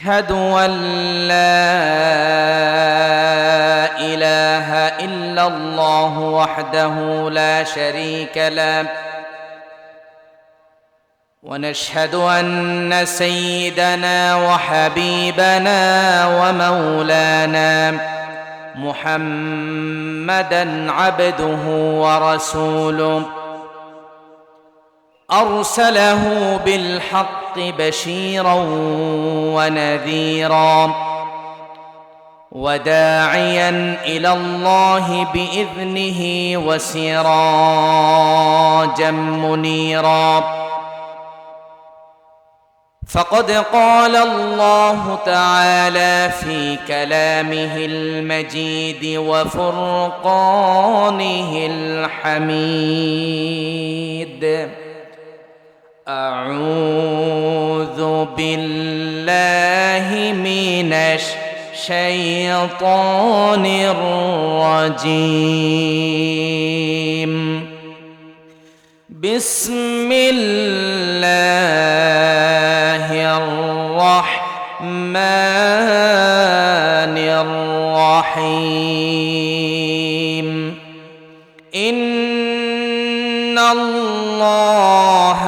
أشهد أن لا إله إلا الله وحده لا شريك له ونشهد أن سيدنا وحبيبنا ومولانا محمدًا عبده ورسوله أرسله بالحق بشيرا ونذيرا وداعيا إلى الله بإذنه وسراجا منيرا فقد قال الله تعالى في كلامه المجيد وفرقانه الحميد أعوذ بالله من الشيطان الرجيم بسم الله الرحمن الرحيم إن الله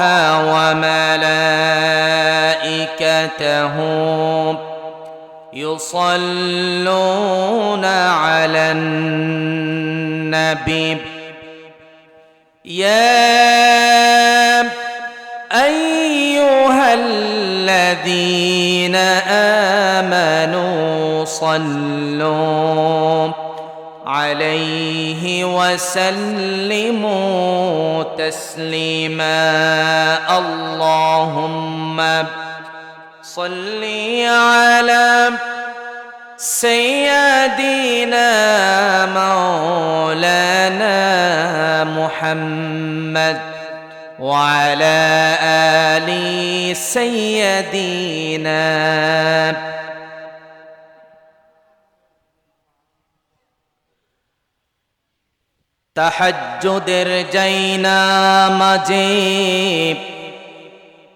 وملائكته يصلون على النبي يا أيها الذين آمنوا صلوا عليه وسلموا تسليما اللهم صل على سيدنا مولانا محمد وعلى آل سيدنا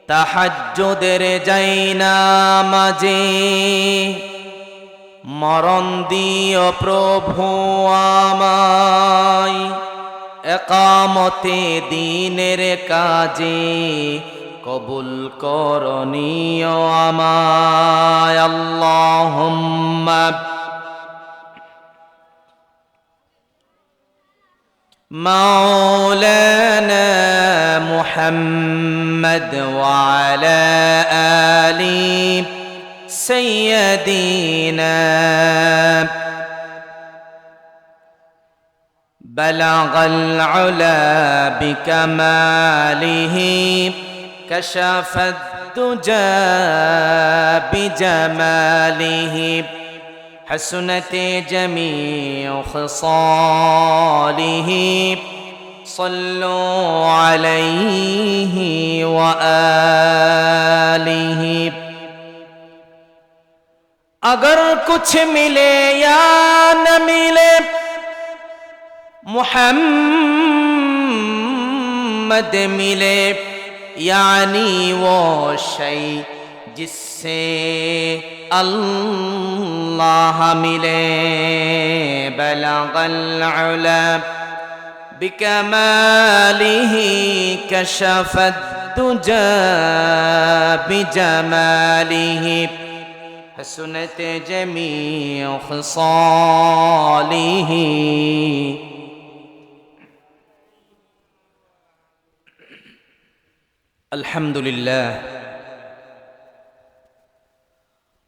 তাহাজ্জুদের জায়নামাজে মরণ দিও প্রভু আমায় একামতে দ্বীনের কাজে কবুল করনিও আমায় আল্লাহুম্মা مولانا محمد وعلى آل سيدنا بلغ العلا بكماله كشف الدجى بجماله حسنت جميع خصاله صلوا عليه وآله अगर कुछ मिले या न मिले मुहम्मद मिले यानी वो शय जिससे अल्लाह मिले बलगल उला बिकमालिही कशफत दुजा बिजमालिही हसनत जमीअ खसालिही अल्हम्दुलिल्लाह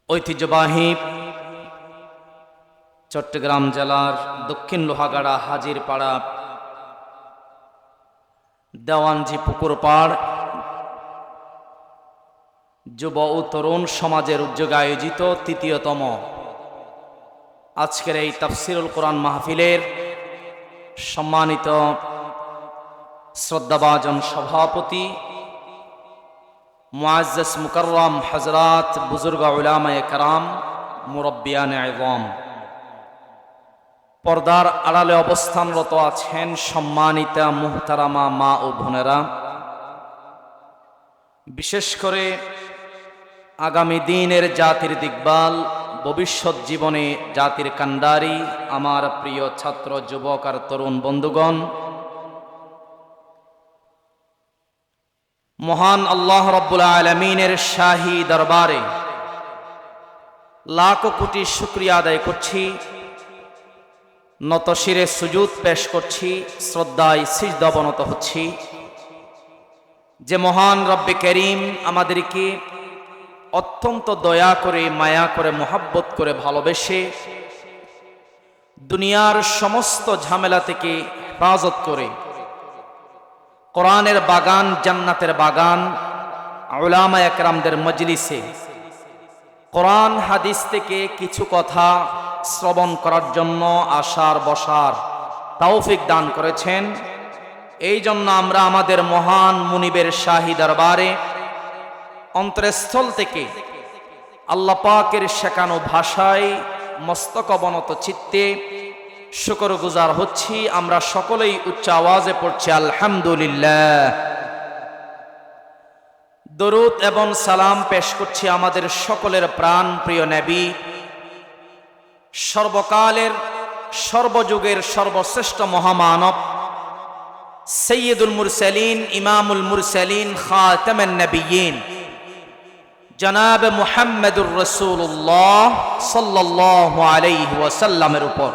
ঐতিহ্যবাহী চট্টগ্রাম জেলার দক্ষিণ লোহাগাড়া হাজিরপাড়া দেওয়ানজি পুকুরপাড় যুব ও তরুণ সমাজের উদ্যোগে আয়োজিত তৃতীয়তম আজকের এই তাফসিরুল কোরআন মাহফিলের সম্মানিত শ্রদ্ধাভাজন সভাপতি মুআজ্জাজ মুকাররম হযরত বুজুর্গ উলামায়ে কেরাম মুরব্বিয়ানে ইযম পর্দার আড়ালে অবস্থানরত আছেন সম্মানিতা মুহতারামা মা ও বোনেরা, বিশেষ করে আগামী দিনের জাতির দিকবাল, ভবিষ্যৎ জীবনে জাতির কান্ডারি, আমার প্রিয় ছাত্র, যুবক আর তরুণ বন্ধুগণ, মহান আল্লাহ রাব্বুল আলামিনের শাহী দরবারে লাখো কোটি শুকরিয়া আদায় করছি, নত শিরে সুজুদ পেশ করছি, শ্রদ্ধায় সিজদা অবনত হচ্ছি যে মহান রব্বে করিম আমাদেরকে অত্যন্ত দয়া করে, মায়া করে, মোহাব্বত করে, ভালোবেসে দুনিয়ার সমস্ত ঝামেলা থেকে হেফাজত করে কোরআনের বাগান, জান্নাতের বাগান, উলামায়ে কেরামদের মজলিসে কোরআন হাদিস থেকে কিছু কথা শ্রবণ করার জন্য আসার বসার তৌফিক দান করেছেন। এই জন্য আমরা আমাদের মহান মুনিবের শাহী দরবারে অন্তরস্থল থেকে আল্লাহ পাকের শেখানো ভাষায় মস্তক অবনত চিত্তে শুকরগুজার হচ্ছি। আমরা সকলেই উচ্চ আওয়াজে পড়ছি আলহামদুলিল্লাহ। দরুদ এবং সালাম পেশ করছি আমাদের সকলের প্রাণ প্রিয় নবী, সর্বকালের সর্বযুগের সর্বশ্রেষ্ঠ মহামানব, সৈয়দুল মুরসালিন, ইমামুল মুরসালিন, খাতামুন নবিয়্যিন, জনাব মুহাম্মদুর রাসূলুল্লাহ সাল্লাল্লাহু আলাইহি ওয়াসাল্লামের উপর।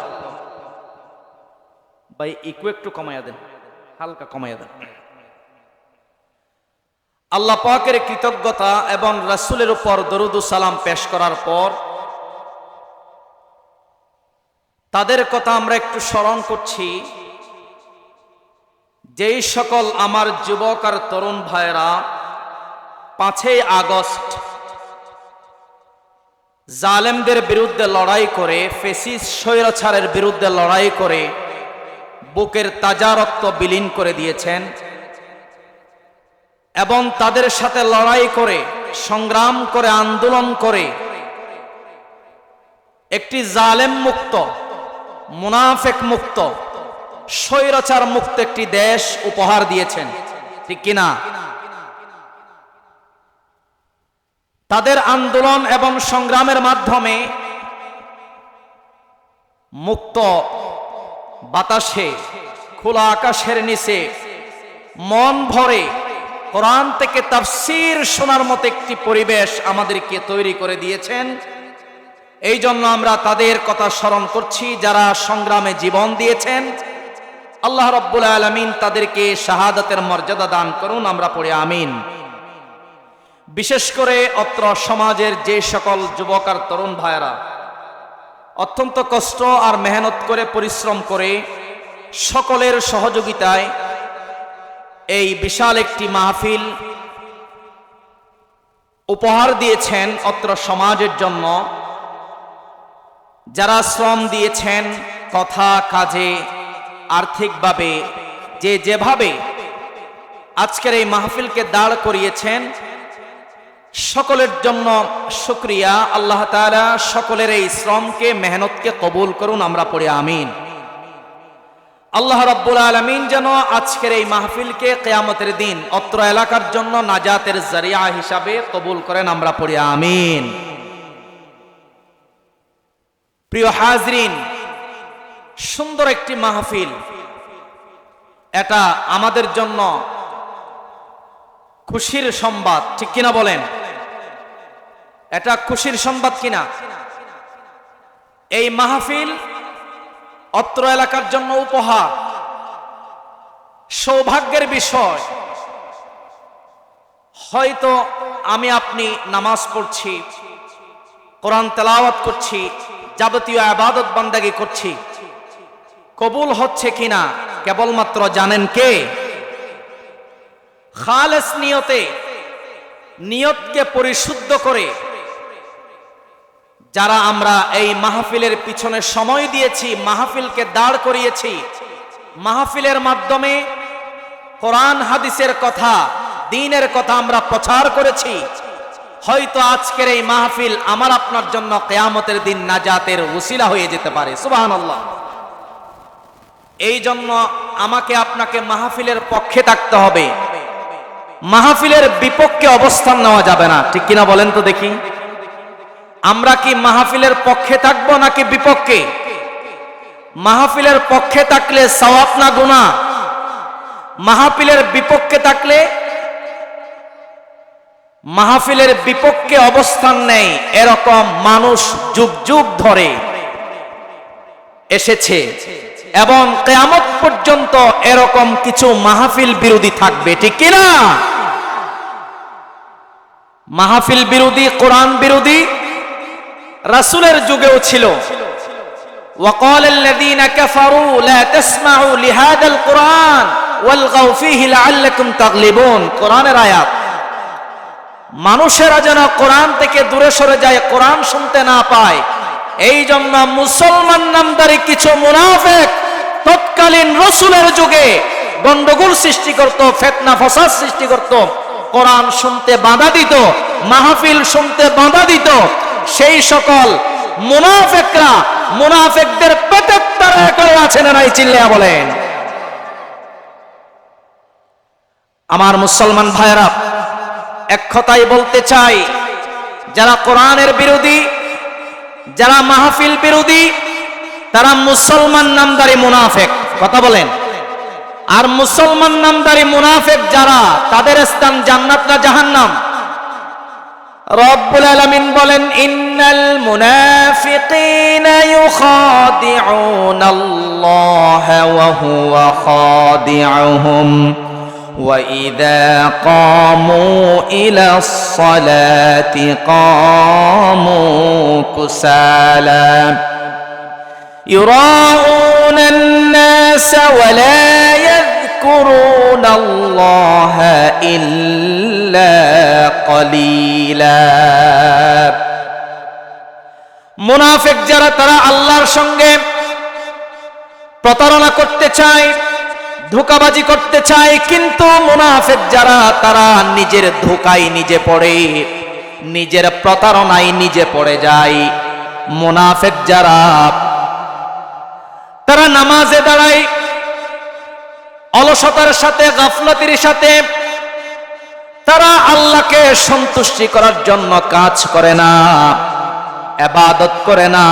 ভাই একটু কমাইয়া দেন, হালকা কমাইয়া দেন। আল্লাহ পাকের কৃতজ্ঞতা এবং রাসূলের উপর দরুদ ও সালাম পেশ করার পর তাদের কথা আমরা একটু স্মরণ করছি, যেই সকল আমার যুবক আর তরুণ ভাইরা 5ই আগস্ট জালেমদের বিরুদ্ধে লড়াই করে, ফেসিস্ট স্বৈরাচারের বিরুদ্ধে লড়াই করে বুকের তাজা রক্ত বিলীন করে দিয়েছেন এবং তাদের সাথে লড়াই করে, সংগ্রাম করে, আন্দোলন করে একটি জালেম মুক্ত, মুনাফিক মুক্ত, স্বৈরাচার মুক্ত একটি দেশ উপহার দিয়েছেন, ঠিক কিনা? তাদের আন্দোলন এবং সংগ্রামের মাধ্যমে মুক্ত বাতাসে, খোলা আকাশের নিচে মন ভরে কোরআন থেকে তাফসীর শোনার মতো একটি পরিবেশ আমাদেরকে তৈরি করে দিয়েছেন। এই জন্য আমরা তাদের কথা স্মরণ করছি যারা সংগ্রামে জীবন দিয়েছেন। আল্লাহ রাব্বুল আলামিন তাদেরকে শাহাদাতের মর্যাদা দান করুন, আমরা পড়ি আমিন। বিশেষ করে অত্র সমাজের যে সকল যুবক আর তরুণ ভাইরা অত্যন্ত কষ্ট আর মেহনত করে, পরিশ্রম করে, সকলের সহযোগিতায় এই বিশাল একটি মাহফিল উপহার দিয়েছেন অত্র সমাজের জন্য, যারা শ্রম দিয়েছেন কথা কাজে, আর্থিকভাবে, যেভাবে আজকের এই মাহফিলকে দাঁড় করিয়েছেন, সকলের জন্য শুকরিয়া। আল্লাহ তাআলা সকলের এই শ্রমকে, মেহনতকে কবুল করুন, আমরা পড়ি আমিন। আল্লাহ রাব্বুল আলামিন যেন আজকের এই মাহফিলকে কিয়ামতের দিন অত্র এলাকার জন্য নাজাতের জরিয়া হিসাবে কবুল করেন, আমরা পড়ি আমিন। প্রিয় হাজরিন, সুন্দর একটি মাহফিল, এটা আমাদের জন্য খুশির সংবাদ, ঠিক কিনা বলেন? এটা খুশির সংবাদ কিনা? এই মাহফিল অত্র এলাকার জন্য উপহার, সৌভাগ্যের বিষয়। হয়তো আমি আপনি নামাজ পড়ছি, কোরআন তেলাওয়াত করছি, যাবতীয় ইবাদত বান্দাগি করছি, কবুল হচ্ছে কিনা কেবলমাত্র জানেন কে? খালেস নিয়তে, নিয়তকে পরিশুদ্ধ করে যারা আমরা এই মাহফিলের পিছনে সময় দিয়েছি, মাহফিলকে দাঁড় করিয়েছি, মাহফিলের মাধ্যমে কোরআন হাদিসের কথা, দ্বীনের কথা আমরা প্রচার করেছি, হয়তো আজকের এই মাহফিল আমার আপনার জন্য কিয়ামতের দিন নাজাতের ওসিলা হয়ে যেতে পারে। সুবহানাল্লাহ। এই জন্য আমাকে আপনাকে মাহফিলের পক্ষে থাকতে হবে, মাহফিলের বিপক্ষে অবস্থান নেওয়া যাবে না, ঠিক কিনা বলেন তো দেখি? আমরা কি মাহফিলের পক্ষে থাকবো নাকি বিপক্ষে? মাহফিলের পক্ষে থাকলে সওয়াব না গুনাহ? মাহফিলের বিপক্ষে থাকলে, মাহফিলের বিপক্ষে অবস্থান নেই এরকম মানুষ যুগ যুগ ধরে এসেছে এবং কিয়ামত পর্যন্ত এরকম কিছু মাহফিল বিরোধী থাকবে, ঠিক কিনা? মাহফিল বিরোধী, কোরআন বিরোধী রাসূলের যুগেও ছিল। وقال الذين كفروا لا تسمعوا لهذا القرآن والغوا فيه لعلكم تغلبون। কোরআনের আয়াত। মানুষেরা যেন কোরআন থেকে দূরে সরে যায়, কোরআন শুনতে না পায়, এই জন্য মুসলমান নামধারী কিছু মুনাফিক তৎকালীন রাসূলের যুগে গন্ডগোল সৃষ্টি করত, ফিতনা ফাসাদ সৃষ্টি করত, কোরআন শুনতে বাধা দিত, মাহফিল শুনতে বাধা দিত। সেই সকল মুনাফিকরা মুনাফিকদের পেটের তারা করে আছে না নাই, চিল্লায়া বলেন। আমার মুসলমান ভাইরা, এক কথাই বলতে চাই, যারা কোরআনের বিরোধী, যারা মাহফিল বিরোধী, তারা মুসলমান নামধারী মুনাফিক। কথা বলেন। আর মুসলমান নামধারী মুনাফিক যারা, তাদের স্থান জান্নাত না জাহান্নাম? রব্বুল আলামিন বলেন, ইন্নাল মুনাফিকিনা ইউখাদিউনাল্লাহা ওয়া হুয়া খাদিউহুম ওয়া ইযা কামু ইলাস সালাতি কামু কুসালা ইউরাউনান নাস ওয়া লা يذكرون الله إلا قليلا। মুনাফিক যারা, তারা আল্লাহর সঙ্গে প্রতারণা করতে চায়, ধোঁকাবাজি করতে চায়, কিন্তু মুনাফিক যারা, তারা নিজের ধোঁকায় নিজে পড়ে, নিজের প্রতারণায় নিজে পড়ে যায়। মুনাফিক যারা, তারা নামাজে দাঁড়ায় অলসতার সাথে, গাফলতির সাথে, তারা আল্লাহকে সন্তুষ্টি করার জন্য কাজ করে না, ইবাদত করে না,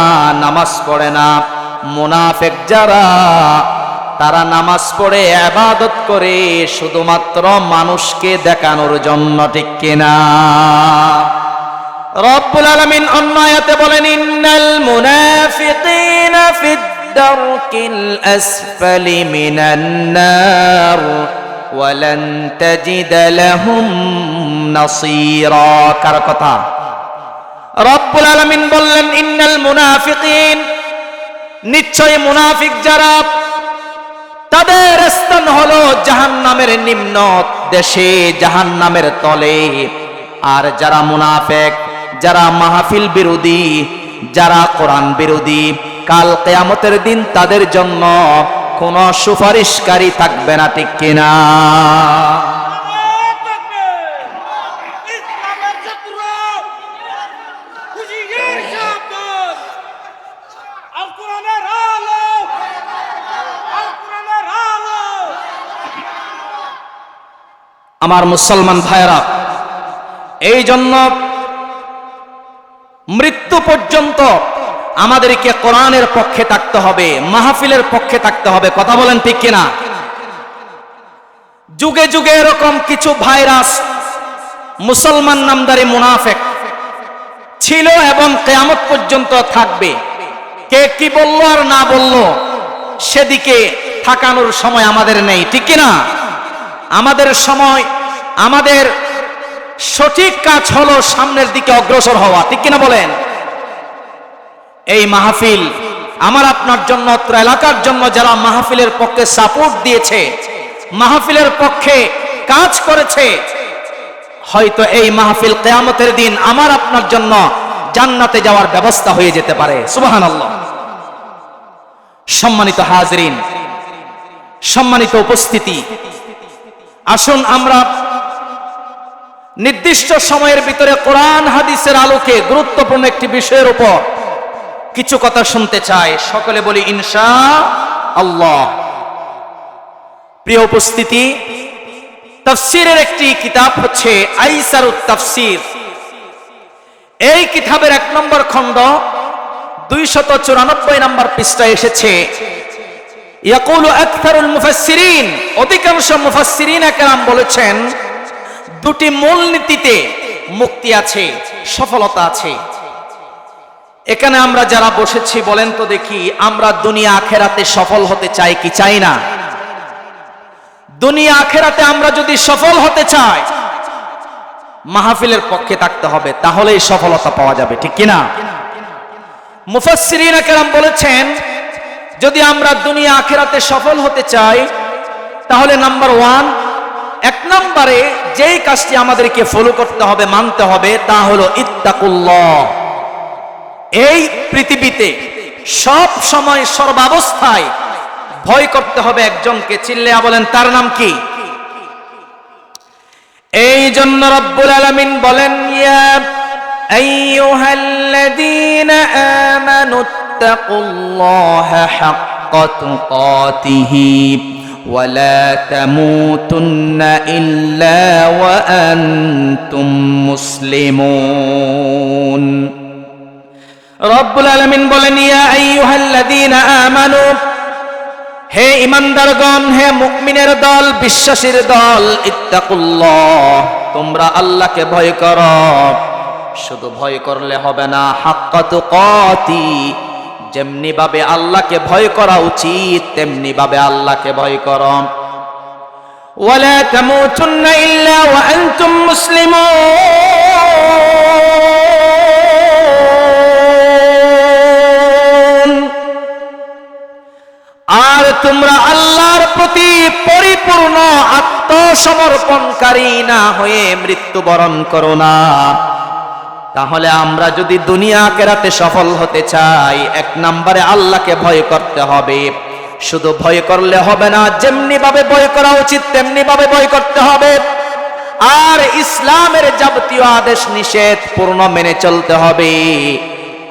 নামাজ পড়ে না। মুনাফিক যারা, তারা নামাজ পড়ে, ইবাদত করে শুধুমাত্র মানুষকে দেখানোর জন্য, ঠিক কিনা? রব্বুল আলামিন অন্য আয়াতে বলেন, ইন্নাল মুনাফিকিনা ফিদ দারকিল আসফালি মিনান নার ওয়া লান তাজিদ লাহুম নাসীরা। কার কথা? রব্বুল আলামিন বললেন, ইন্নাল মুনাফিকিন, নিশ্চয় মুনাফিক যারা, তাদের স্থান হলো জাহান্নামের নিম্ন দেশে, জাহান্নামের তলে। আর যারা মুনাফিক, যারা মাহফিল বিরোধী, যারা কোরআন বিরোধী, কাল কিয়ামতের দিন তাদের জন্য কোনো সুপারিশকারী থাকবে না, ঠিক কিনা? আমার মুসলমান ভাইরা, এই জন্য মৃত্যু পর্যন্ত আমাদেরকে কোরআনের পক্ষে থাকতে হবে, মাহফিলের পক্ষে থাকতে হবে। কথা বলেন ঠিক কিনা? যুগে যুগে এরকম কিছু ভাইরাস মুসলমান নামধারী মুনাফিক ছিল এবং কিয়ামত পর্যন্ত থাকবে। কে কি বলল আর না বলল সেদিকে থাকানোর সময় আমাদের নেই, ঠিক কিনা? আমাদের সময়, আমাদের সঠিক কাজ হলো সামনের দিকে অগ্রসর হওয়া, ঠিক কিনা বলেন? এই মাহফিল আমার আপনার জন্য, অত্র এলাকার জন্য যারা মাহফিলের পক্ষে সাপোর্ট দিয়েছে, মাহফিলের পক্ষে কাজ করেছে, হয়তো এই মাহফিল কিয়ামতের দিন আমার আপনার জন্য জান্নাতে যাওয়ার ব্যবস্থা হয়ে যেতে পারে। সুবহানাল্লাহ। সম্মানিত হাজরিন, সম্মানিত উপস্থিতি, আসুন আমরা নির্দিষ্ট সময়ের ভিতরে কোরআন হাদিসের আলোকে গুরুত্বপূর্ণ একটি বিষয়ের উপর কিছু কথা শুনতে চাই। সকলে বলি ইনশাআল্লাহ। প্রিয় উপস্থিতি, তাফসীরের একটি কিতাব হচ্ছে আইসারুত তাফসীর। এই কিতাবের 1 নম্বর খণ্ড 294 নম্বর পৃষ্ঠায় এসেছে, ইয়াকুলু আকতারুল মুফাসসিরিন, অধিকাংশ মুফাসসিরিন একরাম বলেছেন দুটি মূলনীতিতে মুক্তি আছে, সফলতা আছে। এখানে আমরা যারা বসেছি বলেন তো দেখি, আমরা দুনিয়া আখেরাতে সফল হতে চাই কি চাই না? দুনিয়া আখেরাতে আমরা যদি সফল হতে চাই, মাহফিলের পক্ষে থাকতে হবে, তাহলেই সফলতা পাওয়া যাবে, ঠিক কি না? মুফাসসিরিন একরাম বলেছেন যদি আমরা দুনিয়া আখেরাতে সফল হতে চাই, তাহলে নাম্বার 1, 1 নম্বরে যেই কাজটি আমাদেরকে ফলো করতে হবে, মানতে হবে, তা হলো ইত্তাকুল্লাহ। এই পৃথিবীতে সব সময় সর্বাবস্থায় ভয় করতে হবে একজনকে, চিল্লায়া বলেন তার নাম কি? এই জন্য রব্বুল আলামিন বলেন, ইয়া আইয়ুহাল্লাযীনা আমানুত্তাকুল্লাহা হাক্কা তুকাতিহি ওয়া লা তামুতুন্না ইল্লা ওয়া আনতুম মুসলিমুন। রব্বুল আলামিন বলেন, ইয়া আইয়ুহাল্লাযীনা আমানু, হে ইমানদারগণ, হে মুমিনের দল, বিশ্বাসীর দল, ইত্তাকুল্লাহ, তোমরা আল্লাহকে ভয় করো। শুধু ভয় করলে হবে না, হাক্কা তুকাতি, যেমনি ভাবে আল্লাহকে ভয় করা উচিত তেমনি ভাবে আল্লাহকে ভয় করো। ওয়ালা তামুতুন্না ইল্লা ওয়া আনতুম মুসলিমুন, আর তোমরা আল্লাহর প্রতি পরিপূর্ণ আত্মসমর্পণকারী না হয়ে মৃত্যুবরণ করো না। তাহলে আমরা যদি দুনিয়া আখিরাতে সফল হতে চাই, 1 নম্বরে আল্লাহকে ভয় করতে হবে। শুধু ভয় করলে হবে না, যেমনি ভাবে ভয় করা উচিত তেমনি ভাবে ভয় করতে হবে। আর ইসলামের যাবতীয় আদেশ নিষেধ পূর্ণ মেনে চলতে হবে।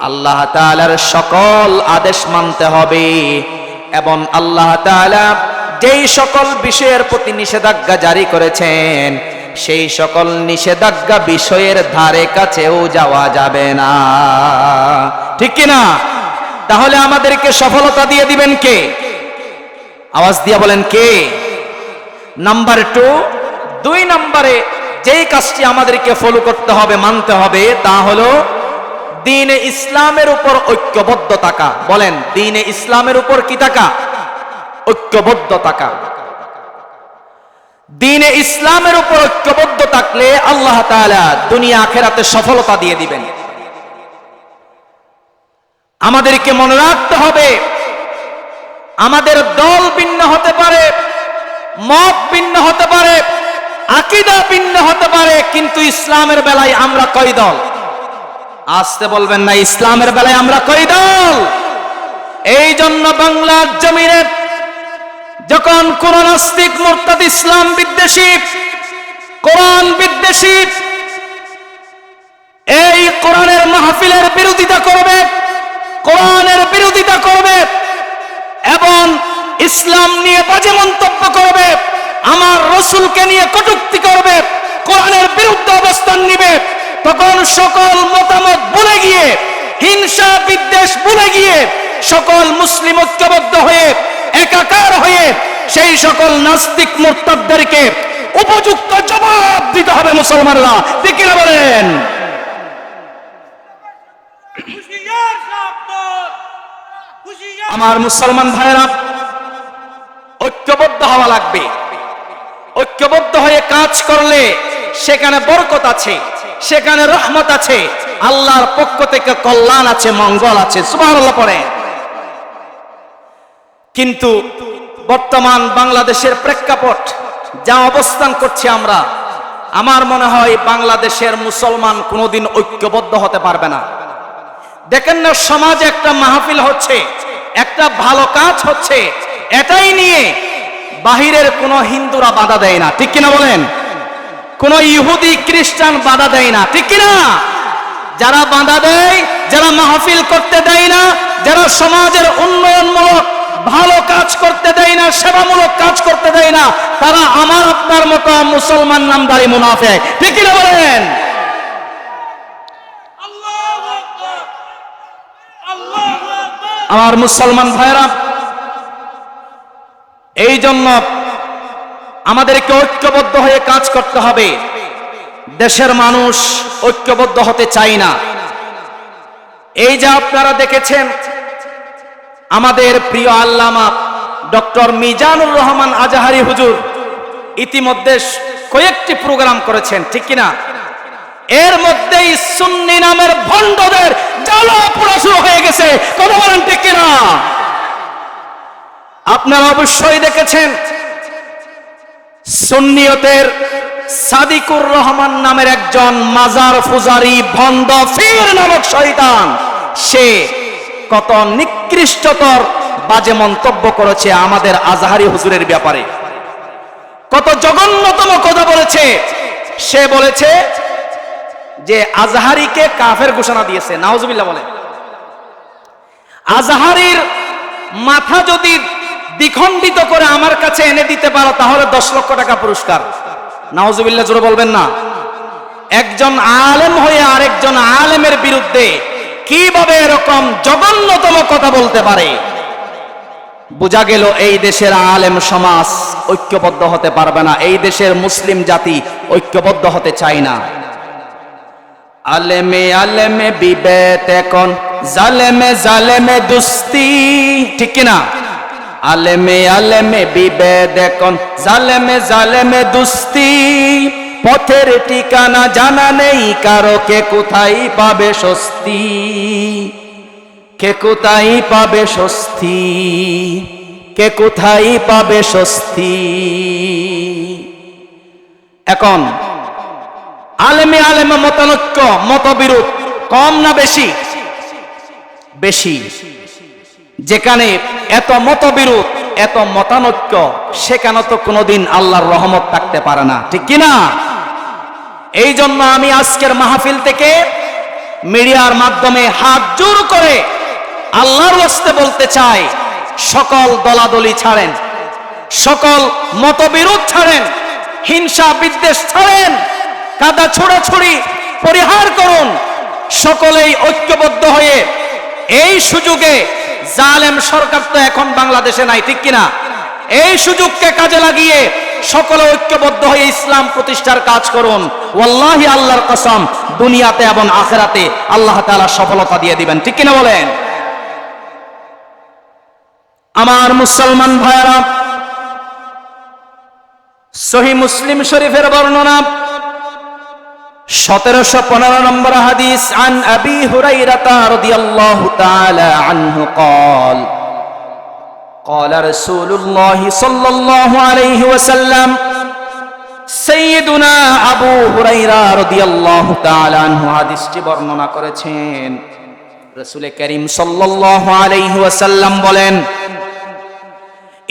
আল্লাহ তাআলার সকল আদেশ মানতে হবে এবং আল্লাহ তাআলা যেই সকল বিষয়ের প্রতি নিষেধাজ্ঞা জারি করেছেন, সেই সকল নিষেধাজ্ঞা বিষয়ের ধারে কাছেও যাওয়া যাবে না, ঠিক কি না? তাহলে আমাদেরকে সফলতা দিয়ে দিবেন কে? আওয়াজ দিয়ে বলেন কে? নাম্বার 2 নম্বরে যেই কাজটি আমাদেরকে ফলো করতে হবে, মানতে হবে, তা হলো দ্বীনে ইসলামের উপর ঐক্যবদ্ধ থাকা। বলেন, দ্বীনে ইসলামের উপর কি থাকা? ঐক্যবদ্ধ থাকা। দ্বীনে ইসলামের উপর ঐক্যবদ্ধ থাকলে আল্লাহ তাআলা দুনিয়া আখিরাতে সফলতা দিয়ে দিবেন। আমাদেরকে মনে রাখতে হবে, আমাদের দল ভিন্ন হতে পারে, মত ভিন্ন হতে পারে, আকীদা ভিন্ন হতে পারে, কিন্তু ইসলামের বেলায় আমরা কয় দল? আসতে বলবেন না, ইসলামের বেলায় আমরা কয় দল? এই জন্য বাংলার জমিনে যখন কোন নাস্তিক, মুরতাদ, ইসলাম বিদ্বেষী, কোরআন বিদ্বেষী এই কোরআনের মাহফিলের বিরোধিতা করবে, কোরআনের বিরোধিতা করবে এবং ইসলাম নিয়ে বাজে মন্তব্য করবে, আমার রাসূলকে নিয়ে কটূক্তি করবে, কোরআনের বিরুদ্ধে অবস্থান নিবে, তখন সকল মতামত ভুলে গিয়ে, হিংসা বিদ্বেষ ভুলে গিয়ে সকল মুসলিম ঐক্যবদ্ধ হয়ে, একাকার হয়ে সেই সকল নাস্তিক মুরতাদদেরকে উপযুক্ত জবাব দিতে হবে মুসলমানরা, ঠিক কি না বলেন? আমার মুসলমান ভাইরা, ঐক্যবদ্ধ হওয়া লাগবে। ঐক্যবদ্ধ হয়ে কাজ করলে সেখানে বরকত আছে, সেখানে রহমত আছে, আল্লাহর পক্ষ থেকে কল্যাণ আছে, মঙ্গল আছে, সুবহানাল্লাহ পড়ে। কিন্তু বর্তমান বাংলাদেশের প্রেক্ষাপট যা অবস্থান করছে আমরা, আমার মনে হয় বাংলাদেশের মুসলমান কোনোদিন ঐক্যবদ্ধ হতে পারবে না। দেখেন না, সমাজে একটা মাহফিল হচ্ছে, একটা ভালো কাজ হচ্ছে, এটাই নিয়ে বাহিরের কোন হিন্দুরা বাধা দেয় না, ঠিক কিনা বলেন? কোন ইহুদি খ্রিস্টান বাধা দেয় না, ঠিক কিনা? যারা বাধা দেয়, যারা মাহফিল করতে দেয় না, যারা সমাজের উন্নয়নমূলক ভালো কাজ করতে দেয় না, সেবামূলক কাজ করতে দেয় না, তারা আমার আপনার মতো মুসলমান নামধারী মুনাফিক। ঠিক কি না বলেন? আমার মুসলমান ভাইরা, এই জন্য আমাদেরকে ঐক্যবদ্ধ হয়ে কাজ করতে হবে। দেশের মানুষ ঐক্যবদ্ধ হতে চায় না। এই যে আপনারা দেখেছেন আমাদের প্রিয় আল্লামা ডক্টর মিজানুর রহমান আজাহারি হুজুর ইতিমধ্যে কয়েকটি প্রোগ্রাম করেছেন, ঠিক কিনা? এর মধ্যেই সুন্নি নামের ভণ্ডদের জ্বালা পোড়া শুরু হয়ে গেছে। কথা বলেন ঠিক কিনা? আপনারা অবশ্যই দেখেছেন সুন্নিয়তের সাদিকুর রহমান নামের একজন মাজার পূজারী ভণ্ড ফির নামক শয়তান, সে কত নিকৃষ্টতর বাজে মন্তব্য করেছে আমাদের আজহারি হুজুরের ব্যাপারে। কত জঘন্যতম কথা বলেছে। সে বলেছে যে আজহারিকে কাফের ঘোষণা দিয়েছে। নাউজুবিল্লাহ বলে। আজহারির মাথা যদি দ্বিখণ্ডিত করে আমার কাছে এনে দিতে পারো তাহলে 10 লক্ষ টাকা পুরস্কার। নাউজুবিল্লাহ জোরে বলবেন না? একজন আলেম হয়ে আরেকজন আলেমের বিরুদ্ধে কিভাবে এরকম জঘন্যতম কথা বলতে পারে? বোঝা গেল এই দেশের আলেম সমাজ ঐক্যবদ্ধ হতে পারবে না। এই দেশের মুসলিম জাতি ঐক্যবদ্ধ হতে চায় না। আলেমে আলেমে বিভেদ এখন, জালেমে জালেমে দুস্তি। ঠিক কিনা? আলেমে আলেমে বিভেদ এখন, জালেমে জালেমে দুস্তি। পথের ঠিকানা জানা নেই কারো, কে কোথায় পাবে স্বস্তি, কে কোথায় পাবে স্বস্তি, কে কোথায় পাবে স্বস্তি। এখন আলেমে আলেমে মতানৈক্য, মতবিরোধ কম না বেশি? বেশি। যেখানে এত মতবিরোধ, এত মতানৈক্য, সেখানে তো কোনোদিন আল্লাহর রহমত থাকতে পারে না। ঠিক কিনা? এই জন্য আমি আজকের মাহফিল থেকে মিডিয়ার মাধ্যমে হাত জোর করে আল্লাহর ওয়াস্তে বলতে চাই, সকল দলাদলি ছাড়েন, সকল মতবিরোধ ছাড়েন, হিংসা বিদ্বেষ ছাড়েন, কাদা ছোড়াছুড়ি পরিহার করুন। সকলেই ঐক্যবদ্ধ হয়ে এই সুযোগে, জালেম সরকার তো এখন বাংলাদেশে নাই, ঠিক কিনা? এই সুযোগকে কাজে লাগিয়ে সকলে ঐক্যবদ্ধ হয়ে ইসলাম প্রতিষ্ঠার কাজ করুন। ওয়াল্লাহি আল্লাহর কসম, দুনিয়াতে এবং আখিরাতে আল্লাহ তাআলা সফলতা দিয়ে দিবেন। ঠিক কিনা বলেন? আমার মুসলমান ভাইরা, সহিহ মুসলিম শরীফের বর্ণনা 1715 নম্বর হাদিস, আন আবি হুরায়রা রাদিয়াল্লাহু তাআলা আনহু قال قال رسول الله صلى الله عليه وسلم। সাইয়্যিদুনা আবু হুরায়রা রাদিয়াল্লাহু তাআলা আনহু হাদিসটি বর্ণনা করেছেন। রাসূল করিম সাল্লাল্লাহু আলাইহি ওয়াসাল্লাম বলেন,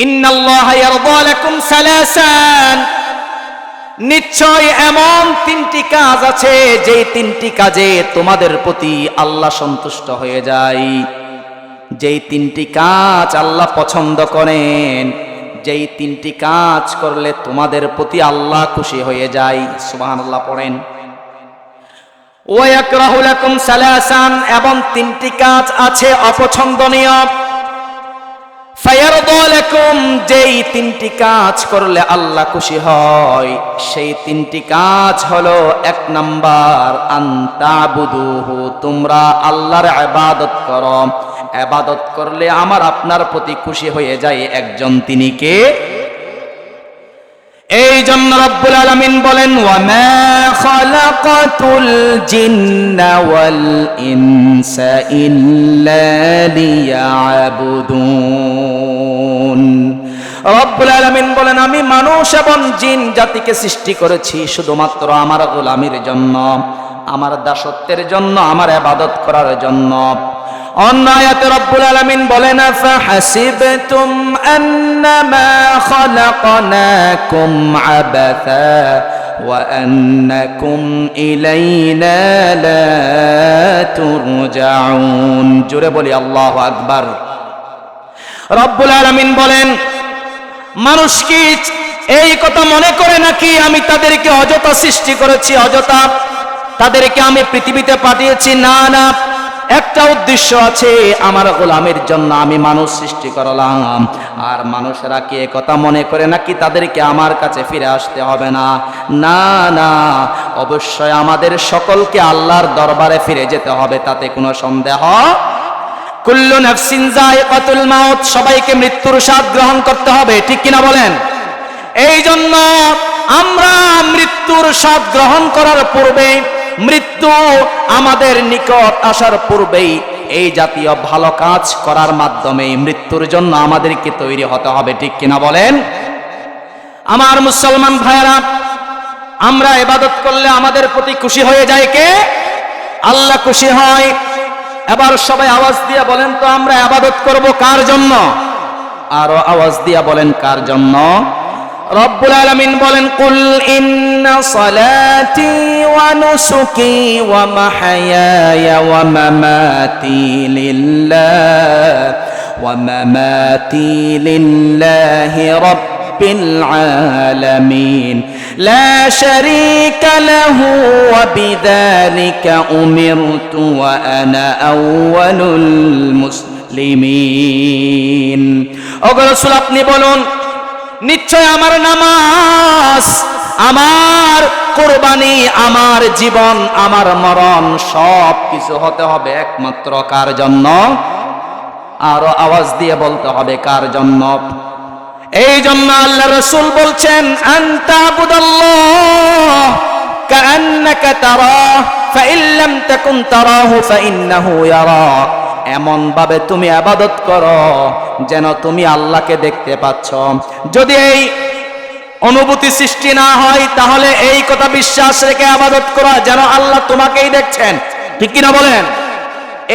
ইন্নাল্লাহা ইয়ারদা লাকুম সালাসান, নিশ্চয় এমন 3টি কাজ আছে যেই 3টি কাজে তোমাদের প্রতি আল্লাহ সন্তুষ্ট হয়ে যায়, যেই 3টি কাজ আল্লাহ পছন্দ করেন, যেই 3টি কাজ করলে তোমাদের প্রতি আল্লাহ খুশি হয়ে যায়। সুবহানাল্লাহ পড়েন। ওয়া ইয়াকরাহু লাকুম সালাসান, এবং 3টি কাজ আছে অপছন্দনীয়। ফায়ারদা লাকুম, যেই 3টি কাজ করলে আল্লাহ খুশি হয়, সেই 3টি কাজ হলো, 1 নাম্বার আনতাবুদুহু, তোমরা আল্লাহর ইবাদত করো। ইবাদত করলে আমার আপনার প্রতি খুশি হয়ে যায় একজন, তিনি কে? এই জন্য রব্বুল আলামিন বলেন, ওয়া মা খালাকাতুল জিন্না ওয়াল ইনসা ইল্লা লিয়াবুদুন। রব্বুল আলামিন বলেন, আমি মানুষ এবং জিন জাতিকে সৃষ্টি করেছি শুধুমাত্র আমার গোলামির জন্য, আমার দাসত্বের জন্য, আমার ইবাদত করার জন্য। অন্য আয়াতে রব্বুল আলামিন বলেন, ফাহাসিবতুম আন্নামা খালাকনাকুম আবাথা ওয়া আন্নাকুম ইলাইনা লা তুরজাউন। জোরে বলি আল্লাহু আকবার। রব্বুল আলামিন বলেন, মানুষ কি এই কথা মনে করে নাকি আমি তাদেরকে অযথা সৃষ্টি করেছি, অযথা তাদেরকে আমি পৃথিবীতে পাঠিয়েছি? না না, একটা উদ্দেশ্য আছে, আমার গোলামের জন্য আমি মানুষ সৃষ্টি করলাম। আর মানুষেরা কি কথা মনে করে নাকি তাদেরকে আমার কাছে ফিরে আসতে হবে না? না না, অবশ্যই আমাদের সকলকে আল্লাহর দরবারে ফিরে যেতে হবে, তাতে কোনো সন্দেহ। কুল্লু নাফসিন যায়িকাতুল মাউত, সবাইকে মৃত্যুর স্বাদ গ্রহণ করতে হবে, ঠিক কিনা বলেন? এই জন্য আমরা মৃত্যুর স্বাদ গ্রহণ করার পূর্বে, মৃত্যু আমাদের নিকট আসার পূর্বেই এই জাতীয় ভালো কাজ করার মাধ্যমে মৃত্যুর জন্য আমাদেরকে তৈরি হতে হবে, ঠিক কিনা বলেন? আমার মুসলমান ভাইরা, আমরা ইবাদত করলে আমাদের প্রতি খুশি হয়ে যায় কে? আল্লাহ খুশি হয়। এবার সবাই আওয়াজ দিয়ে বলেন তো, আমরা ইবাদত করব কার জন্য? আরো আওয়াজ দিয়ে বলেন, কার জন্য? রব্বুল আলামিন বলেন, কুল ইন্না সালাতি ওয়া নুসুকি ওয়া মাহইয়ায়া ওয়া মামাতি লিল্লাহি রাব্বিল আলামিন লা শারীকা লাহু ওয়া বিযালিকা উমিরতু ওয়া আনা আউয়ালুল মুসলিমিন। ওগো রাসূল, আপনি বলুন, নিশ্চয় আমার নামাজ, আমার কুরবানি, আমার জীবন, আমার মরণ সব কিছু হতে হবে একমাত্র কার জন্য? আরো আওয়াজ দিয়ে বলতে হবে, কার জন্য? এই জন্য আল্লাহ রাসূল বলছেন, আনতা আবুদাল্লাহ কাআন্নাকা তারাহ ফাইন লাম তাকুন তারাহু ফাইন্নাহু ইয়ারাক। এমন ভাবে তুমি ইবাদত করো যেন তুমি আল্লাহকে দেখতে পাচ্ছ। যদি এই অনুভূতি সৃষ্টি না হয়, তাহলে এই কথা বিশ্বাস রেখে ইবাদত করা যেন আল্লাহ তোমাকেই দেখছেন, ঠিক কিনা বলেন?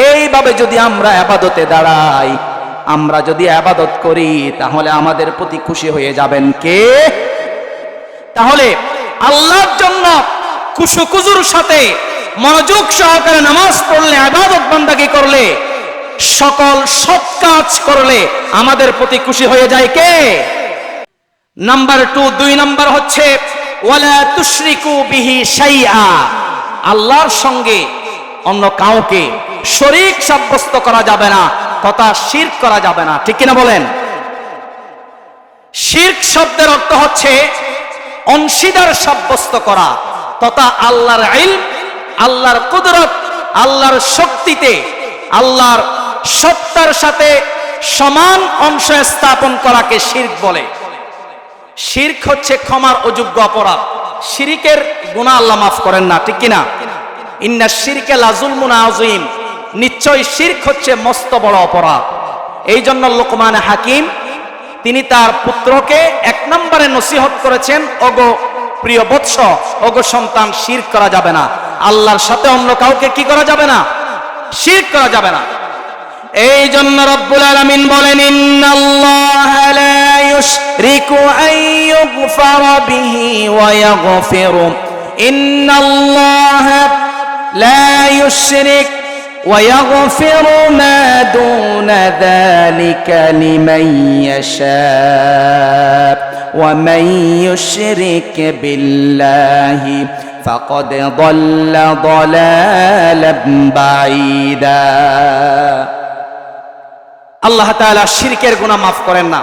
এইভাবে যদি আমরা ইবাদতে দাঁড়াই, আমরা যদি ইবাদত করি, তাহলে আমাদের প্রতি খুশি হয়ে যাবেন কে? তাহলে আল্লাহর জন্য খুশুখুজুর সাথে মনোযোগ সহকারে নামাজ পড়লে, ইবাদত বান্দাগি করলে, সকল সৎ কাজ করলে আমাদের প্রতি খুশি হয়ে যায় কে? নাম্বার 2, 2 নাম্বার হচ্ছে ওয়ালা তুশরিকু বিহি শাইআ, আল্লাহর সঙ্গে অন্য কাউকে শরীক সাব্যস্ত করা যাবে না, তথা শিরক করা যাবে না, ঠিক কিনা বলেন? শিরক শব্দের অর্থ হচ্ছে অংশীদার সাব্যস্ত করা, তথা আল্লাহর ইলম, আল্লাহর কুদরত, আল্লাহর শক্তিতে, আল্লাহর সত্তার সাথে সমান অংশ স্থাপন করাকে শিরক বলে। শিরক হচ্ছে ক্ষমার অযোগ্য অপরাধ। শিরকের গুনাহ আল্লাহ মাফ করেন না, ঠিক কিনা? ইন্না শিরকা লাযুলমুন আযীম, নিশ্চয় শিরক হচ্ছে মস্ত বড় অপরাধ। এই জন্য লোকমান হাকিম তিনি তার পুত্রকে 1 নম্বরে নসিহত করেছেন, ওগো প্রিয় বৎস, ওগো সন্তান, শিরক করা যাবে না, আল্লাহর সাথে অন্য কাউকে কি করা যাবে না? শিরক করা যাবে না। এই জন্য রব্বুল আলামিন বলেন, ইন্নাল্লাহা লা ইউশরিকু আন ইউগফারা বিহি ওয়া ইয়াগফিরু, ইন্নাল্লাহা লা ইউশরিক ওয়া ইয়াগফিরু মা দুনা যালিকা লিমান ইয়াশা ওয়া মান ইউশরিক বিল্লাহি ফাকাদ দাল্লা দালালান বাঈদা। আল্লাহ তাআলা শিরকের গুনাহ মাফ করেন না।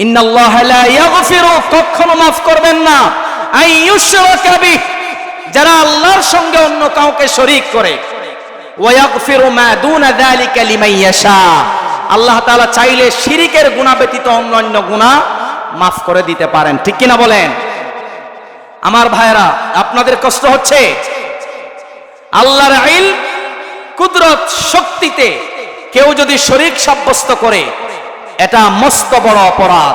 ইন্নাল্লাহা লা ইয়াগফিরু, কখনো মাফ করবেন না, আন ইউশরাকা বিহি, যারা আল্লাহর সঙ্গে অন্য কাউকে শরীক করে, ওয়া ইয়াগফিরু মা দুনা যালিকা লিমান ইয়াশা, আল্লাহ তাআলা চাইলে শিরকের গুনাহ ব্যতীত অন্যান্য গুনাহ মাফ করে দিতে পারেন, ঠিক কিনা বলেন? আমার ভাইরা, আপনাদের কষ্ট হচ্ছে? আল্লাহর ইলম, কুদরত, শক্তিতে কেউ যদি শরীক সাব্যস্ত করে, এটা মস্ত বড় অপরাধ।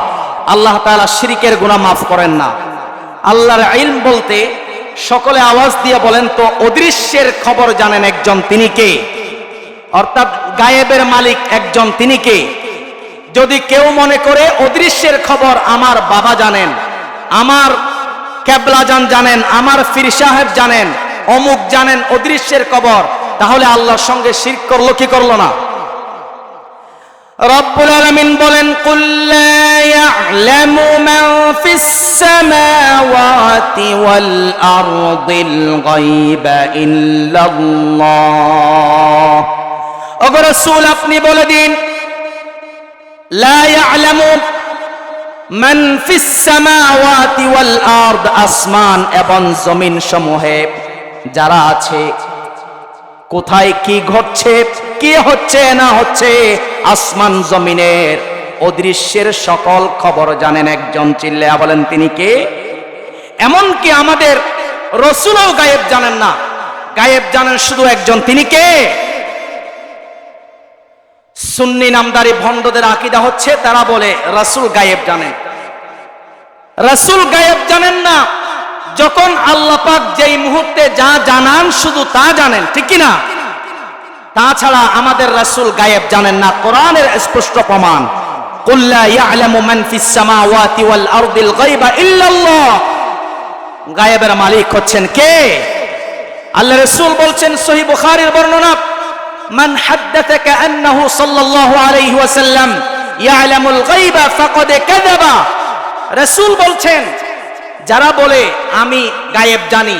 আল্লাহ তাআলা শিরকের গুনাহ মাফ করেন না। আল্লাহর ইলম বলতে সকলে আওয়াজ দিয়ে বলেন তো, অদৃশ্যের খবর জানেন একজন, তিনি কে? অর্থাৎ গায়েবের মালিক একজন, তিনি কে? যদি কেউ মনে করে অদৃশ্যের খবর আমার বাবা জানেন, আমার কেবলাজান জানেন, আমার পীর সাহেব জানেন, অমুক জানেন অদৃশ্যের খবর, তাহলে আল্লাহর সঙ্গে শিরক করলো কি করলো না? রব্বুল আলামিন বলেন, কুল লা ইয়া'লামু মান ফিস সামাওয়াতি ওয়াল আরদিল গায়বা ইল্লাল্লাহ। ওগো রাসূল, আপনি বলে দিন, লা ইয়া'লামু মান ফিস সামাওয়াতি ওয়াল আরদ, আসমান এবং জমিন সমূহে যারা আছে, কোথায় কি ঘটছে, কি হচ্ছে না হচ্ছে, আসমান জমিনের অদৃশ্যের সকল খবর জানেন একজন। চিল্লায়া বলেন, তিনি কে? এমনকি আমাদের রাসূলও গায়েব জানেন না, গায়েব জানেন শুধু একজন, তিনি কে? সুন্নি নামদারি ভণ্ডদের আকীদা হচ্ছে, তারা বলে রাসূল গায়েব জানেন। রাসূল গায়েব জানেন না, যখন আল্লাহ পাক যেই মুহূর্তে যা জানান শুধু তা জানেন, ঠিক কি না? তাছাড়া আমাদের রাসূল গায়েব জানেন না, কোরআনের স্পষ্ট প্রমাণ। কুল লা ইয়া'লামু মান ফিস সামাওয়াতি ওয়াল আরদিল গায়বা ইল্লাল্লাহ। গায়েবের মালিক হচ্ছেন কে? আল্লাহ রাসূল বলছেন, সহিহ বুখারীর বর্ণনা, মান হাদ্দাথাকা আন্নাহু সাল্লাল্লাহু আলাইহি ওয়াসাল্লাম ইয়া'লামুল গায়বা ফাকাদ কাযাবা। রাসূল বলছেন, যারা বলে আমি গায়েব জানি,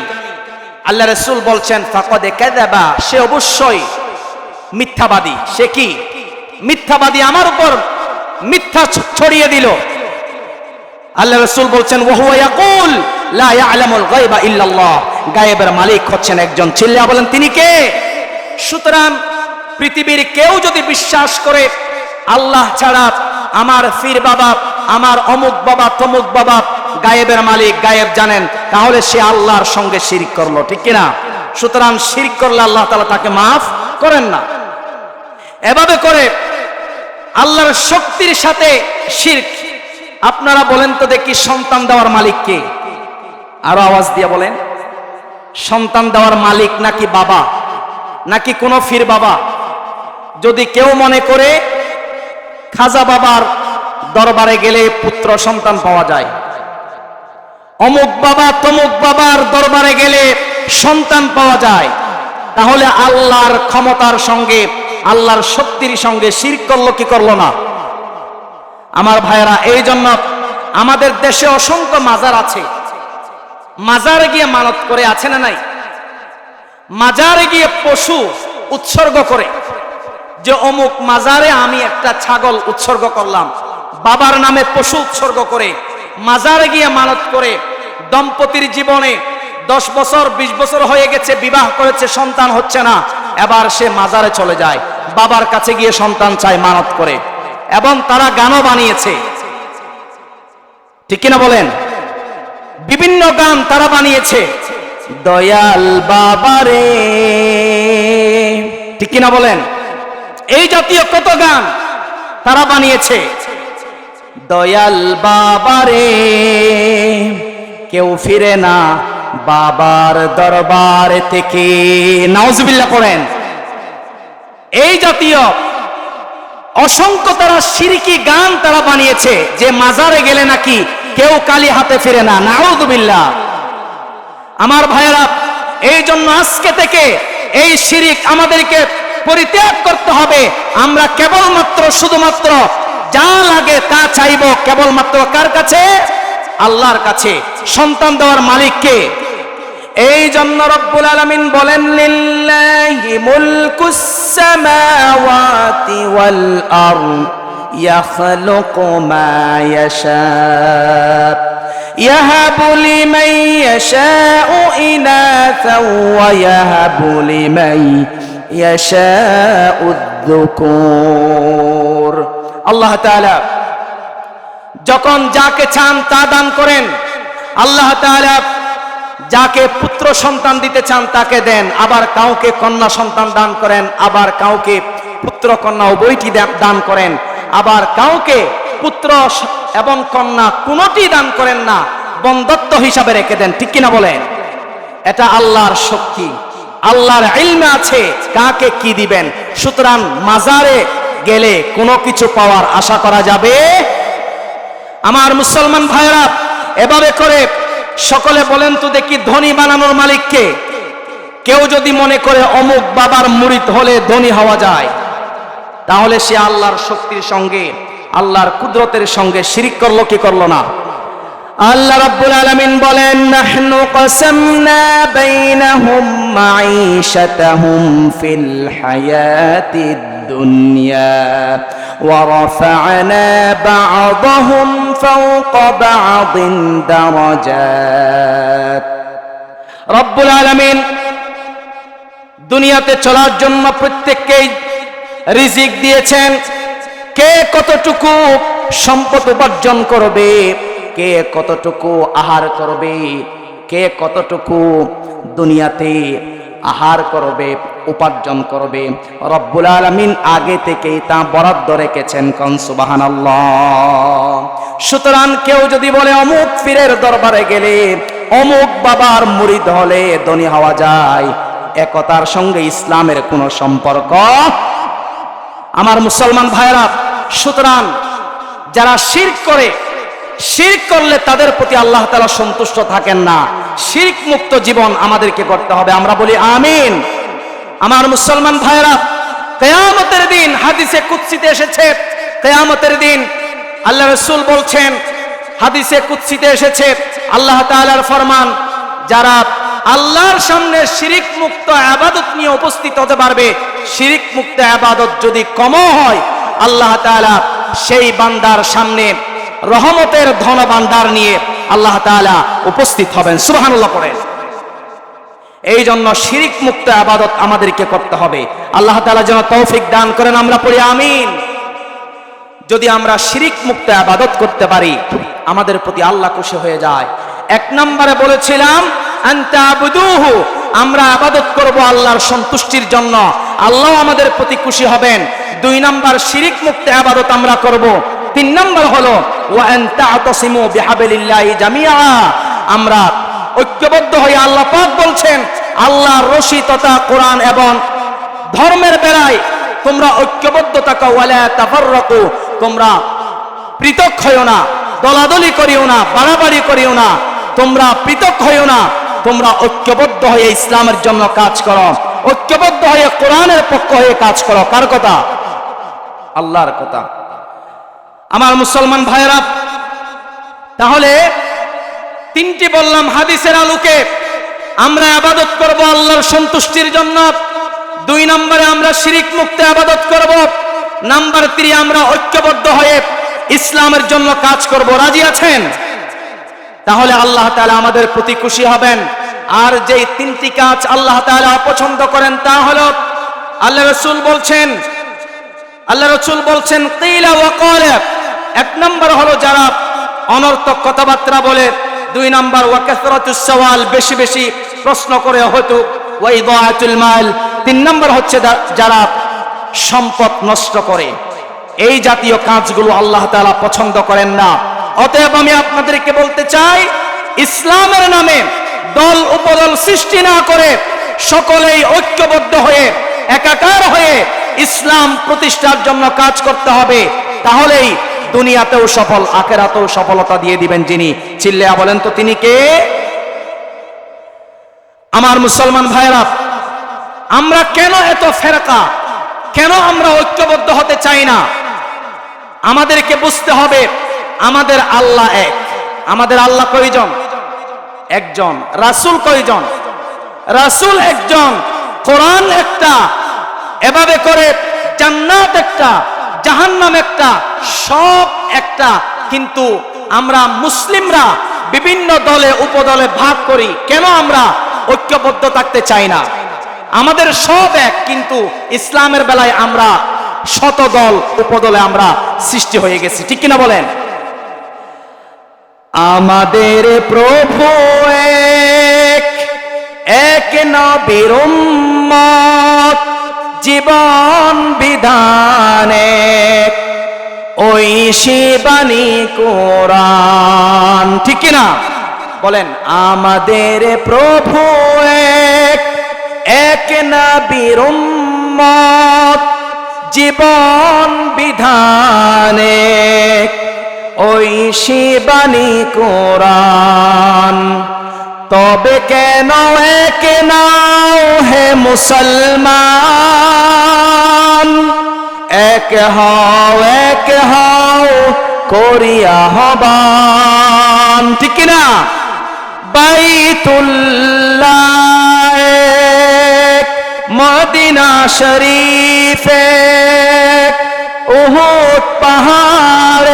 আল্লাহ রাসূল বলছেন ফাকাদ কাযাবা, সে অবশ্যই মিথ্যাবাদী। সে কি? মিথ্যাবাদী, আমার উপর মিথ্যা ছড়িয়ে দিল। আল্লাহ রাসূল বলছেন, ওয়া হুয়া ইয়াকুল লা ইয়া'লামুল গায়বা ইল্লাল্লাহ। গায়েবের মালিক হচ্ছেন একজন, চিল্লায়া বলেন, তিনি কে? সুতরাং পৃথিবীর কেউ যদি বিশ্বাস করে আল্লাহ ছাড়া আমার পীর বাবা, আমার অমুক বাবা, তমুক বাবা গায়েবের মালিক, গায়েব জানেন, তাহলে সে আল্লাহর সঙ্গে শিরক করলো, ঠিক কিনা? সুতরাং শিরক করলে আল্লাহ তাআলা তাকে মাফ করেন না। এভাবে করে আল্লাহর শক্তির সাথে শিরক। আপনারা বলেন তো দেখি, সন্তান দেওয়ার মালিক কে? আরো আওয়াজ দিয়ে বলেন, সন্তান দেওয়ার মালিক নাকি বাবা, নাকি কোনো পীর বাবা? যদি কেউ মনে করে খাজা বাবার দরবারে গেলে পুত্র সন্তান পাওয়া যায়, অমুক বাবা তমুক বাবার দরবারে গেলে সন্তান পাওয়া যায়, তাহলে আল্লাহর ক্ষমতার সঙ্গে, আল্লাহর শক্তির সঙ্গে শিরক করলো কি করলো না? আমার ভাইয়েরা, এই জন্য আমাদের দেশে অসংখ্য মাজার আছে, মাজারে গিয়ে মানত করে, আছে না নাই? মাজারে গিয়ে পশু উৎসর্গ করে, যে অমুক মাজারে আমি একটা ছাগল উৎসর্গ করলাম, বাবার নামে পশু উৎসর্গ করে মাজারে গিয়ে মানত করে। দম্পতির জীবনে 10 বছর 20 বছর হয়ে গেছে, বিবাহ করেছে, সন্তান হচ্ছে না, এবার সে মাজারে চলে যায়, বাবার কাছে গিয়ে সন্তান চায়, মানত করে। এবং তারা গানও বানিয়েছে, ঠিক কিনা বলেন? বিভিন্ন গান তারা বানিয়েছে, দয়াল বাবারে, ঠিক কিনা বলেন? এই জাতীয় কত গান তারা বানিয়েছে। দয়াল বাবারে, কেউ ফিরে না বাবার দরবার থেকে, নাউজুবিল্লাহ করেন। এই জাতীয় অসংখ্য তারা শিরকি গান তারা বানিয়েছে, যে মাজারে গেলে নাকি কেউ খালি হাতে ফিরে না, নাউজুবিল্লাহ। আমার ভাইয়েরা, এই জন্য আজকে থেকে এই শিরক আমাদেরকে পরিত্যাগ করতে হবে। আমরা কেবলমাত্র শুধুমাত্র যা লাগে তা চাইব, কেবলমাত্র কার কাছে? আল্লাহর কাছে। সন্তান দেওয়ার মালিক কে? এই জন্য রব্বুল আলামিন বলেন, লিল্লাহি মুলকুস সামাওয়াতি ওয়াল আরদ ইয়াখলুকু মা ইয়াশা ইয়াহাবু লিমান ইয়াশাউ ইনাসা ওয়া ইয়াহাবু লিমান ইয়াশাউ যুকুর। আল্লাহ তাআলা যখন যাকে চান তা দান করেন। আল্লাহ তাআলা যাকে পুত্র সন্তান দিতে চান তাকে দেন, আবার কাউকে কন্যা সন্তান দান করেন, আবার কাউকে পুত্র কন্যা উভয়টি দান করেন, আবার কাউকে পুত্র এবং কন্যা কোনটি দান করেন না, বন্ধত্ব হিসাবে রেখে দেন, ঠিক কিনা বলেন? এটা আল্লাহর শক্তি, আল্লাহর ইলমে আছে কাকে কি দিবেন। সুতরাং মাজারে গেলে কোনো কিছু পাওয়ার আশা করা যাবে। আমার মুসলমান ভাইরা, এভাবে করে সকলে বলেন তো দেখি, ধনী বানানোর মালিক কে? কেউ যদি মনে করে অমুক বাবার মুরিদ হলে ধনী হওয়া যায়, তাহলে সে আল্লাহর শক্তির সঙ্গে আল্লাহর কুদরতের সঙ্গে শিরিক করলো কি করলো না? আল্লাহ রাব্বুল আলামিন বলেন, নাহনু কাসামনা বাইনাহুম মাঈশাতাহুম ফিল হায়াতিদ দুনিয়া ওয়া রাফা'না বা'দাহুম ফাওকা বা'দিন দারাজাত। রব্বুল আলামিন দুনিয়াতে চলার জন্য প্রত্যেককেই রিজিক দিয়েছেন। কে কতটুকু সম্পদ উপার্জন করবে, কে কতটুকু আহার করবে, কে কতটুকু দুনিয়াতে আহার করবে, উপার্জন করবে, রব্বুল আলামিন আগে থেকেই তা বরাদ্দ রেখেছেন। কোন সুবহানাল্লাহ। সুতরাং কেউ যদি বলে অমুক পীরের দরবারে গেলে, অমুক বাবার মুরিদ হলে ধনী হওয়া যায়, একতার সঙ্গে ইসলামের কোনো সম্পর্ক আমার মুসলমান ভাইরা। সুতরাং যারা শিরক করে, শিরক করলে তাদের প্রতি আল্লাহ তাআলা সন্তুষ্ট থাকেন না। শিরক মুক্ত জীবন আমাদেরকে করতে হবে, আমরা বলি আমিন। আমার মুসলমান ভাইরা, কিয়ামতের দিন হাদিসে কুদসিতে এসেছে, কিয়ামতের দিন আল্লাহ রাসূল বলছেন, হাদিসে কুদসিতে এসেছে আল্লাহ তাআলার ফরমান, যারা আল্লাহর সামনে শিরিক মুক্ত ইবাদত নিয়ে উপস্থিত হতে পারবে, শিরিক মুক্ত ইবাদত যদি কম হয়, আল্লাহ তাআলা সেই বান্দার সামনে রহমতের ধন ভান্ডার নিয়ে আল্লাহ তাআলা উপস্থিত হবেন। সুবহানাল্লাহ পড়েন। এই জন্য শিরিক মুক্ত ইবাদত আমাদেরকে করতে হবে। আল্লাহ তাআলা যেন তৌফিক দান করেন, আমরা পড়ি আমিন। যদি আমরা শিরিক মুক্ত ইবাদত করতে পারি, আমাদের প্রতি আল্লাহ খুশি হয়ে যায়। এক নম্বরে বলেছিলাম আনতাবুদুহু, আমরা ইবাদত করব আল্লাহর সন্তুষ্টির জন্য, আল্লাহ আমাদের প্রতি খুশি হবেন। দুই নাম্বার শিরিক মুক্ত ইবাদত আমরা করব। তিন নাম্বার হলো ওয়া আনতাতাসিমু বিহাবলিল্লাহি জামিআ, আমরা ঐক্যবদ্ধ হয়ে, আল্লাহ পাক বলছেন আল্লাহর রশি তথা কোরআন এবং ধর্মের বেলায় তোমরা ঐক্যবদ্ধ থাকো, ওয়ালা তাফাররাকু, তোমরা পৃথক হইও না, দলাদলি করিও না, বাড়াবাড়ি করিও না, তোমরা পৃথক হইও না, তোমরা ঐক্যবদ্ধ হয়ে ইসলামের জন্য কাজ করো, ঐক্যবদ্ধ হয়ে কোরআনের পক্ষ হয়ে কাজ করো। কার কথা? আল্লাহর কথা। আমার মুসলমান ভাইরা, তাহলে তিনটি বললাম হাদিসের আলোকে আমরা ইবাদত করব আল্লাহর সন্তুষ্টির জন্য। দুই নম্বরে আমরা শিরিক মুক্ত ইবাদত করব। নাম্বার 3 আমরা ঐক্যবদ্ধ হয়ে ইসলামের জন্য কাজ করব। রাজি আছেন? তাহলে আল্লাহ তাআলা আমাদের প্রতি খুশি হবেন। আর যেই তিনটি কাজ আল্লাহ তাআলা অপছন্দ করেন তা হলো, আল্লাহ রাসূল বলছেন কিলা ওয়া ক্বালা, এক নম্বর হলো যারা অনর্থক কথাবার্তা বলে, দুই নম্বর ওয়া কাসরাতুস সওয়াল, বেশি বেশি প্রশ্ন করে হয়তো, ওয়া ইদাআতুল মাল, তিন নম্বর হচ্ছে যারা সম্পদ নষ্ট করে। এই জাতীয় কাজগুলো আল্লাহ তাআলা পছন্দ করেন না। অতএব আমি আপনাদেরকে বলতে চাই, ইসলামের নামে দল উপদল সৃষ্টি না করে সকলেই ঐক্যবদ্ধ হয়ে একাকার হয়ে ইসলাম প্রতিষ্ঠার জন্য কাজ করতে হবে। তাহলেই দুনিয়াতেও সফল, আখিরাতেও সফলতা দিয়ে দিবেন যিনি। চিল্লায়া বলেন তো তিনি কে? আমার মুসলমান ভাইরা, আমরা কেন এত ফেরকা, কেন আমরা ঐক্যবদ্ধ হতে চাই না? আমাদেরকে বুঝতে হবে আমাদের আল্লাহ এক। আমাদের আল্লাহ কয়জন? একজন। রাসূল কয়জন? রাসূল একজন। কোরআন একটা। এভাবে করে জান্নাত একটা, জাহান্নাম একটা, সব একটা। কিন্তু আমরা মুসলিমরা বিভিন্ন দলে উপদলে ভাগ করি। কেন আমরা ঐক্যবদ্ধ থাকতে চাই না? আমাদের সব এক, কিন্তু ইসলামের বেলায় আমরা শত দল উপদলে আমরা সৃষ্টি হয়ে গেছি। ঠিক কিনা বলেন? আমাদের প্রভু এক, এক নবীর উম্মত, জীবন বিধানে ওই শিবানী কোরআন। ঠিক কিনা বলেন? আমাদের প্রভু এক, এক নবীর উম্মত, জীবন বিধানে ওই শিবানী কোরআন। তবে কেন এক নাও হে মুসলমান, এক হও করিয়া আহ্বান, ঠিক কিনা? বাইতুল্লাহ এক, মদিনা শরীফ এক, উহুদ পাহাড়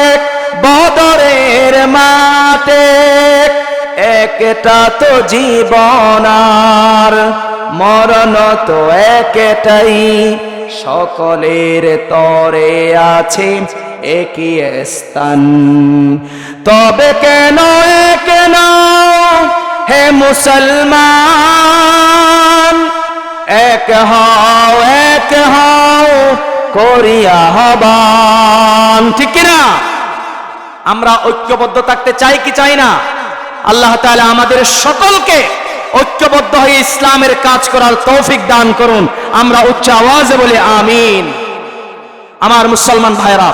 এক, বদরের মাঠ এক, একটা তো জীবন আর মরণ তো একটাই, সকলের তরে আছে একই স্থান। তবে কেন কেন হে মুসলমান, এক হও করিয়া আহ্বান, ঠিক কিনা? আমরা ঐক্যবদ্ধ থাকতে চাই কি চাই না? আল্লাহ তাআলা আমাদের সকলকে ঐক্যবদ্ধ হয়ে ইসলামের কাজ করার তৌফিক দান করুন। আমরা উচ্চ আওয়াজে বলি আমিন। আমার মুসলমান ভাইরা,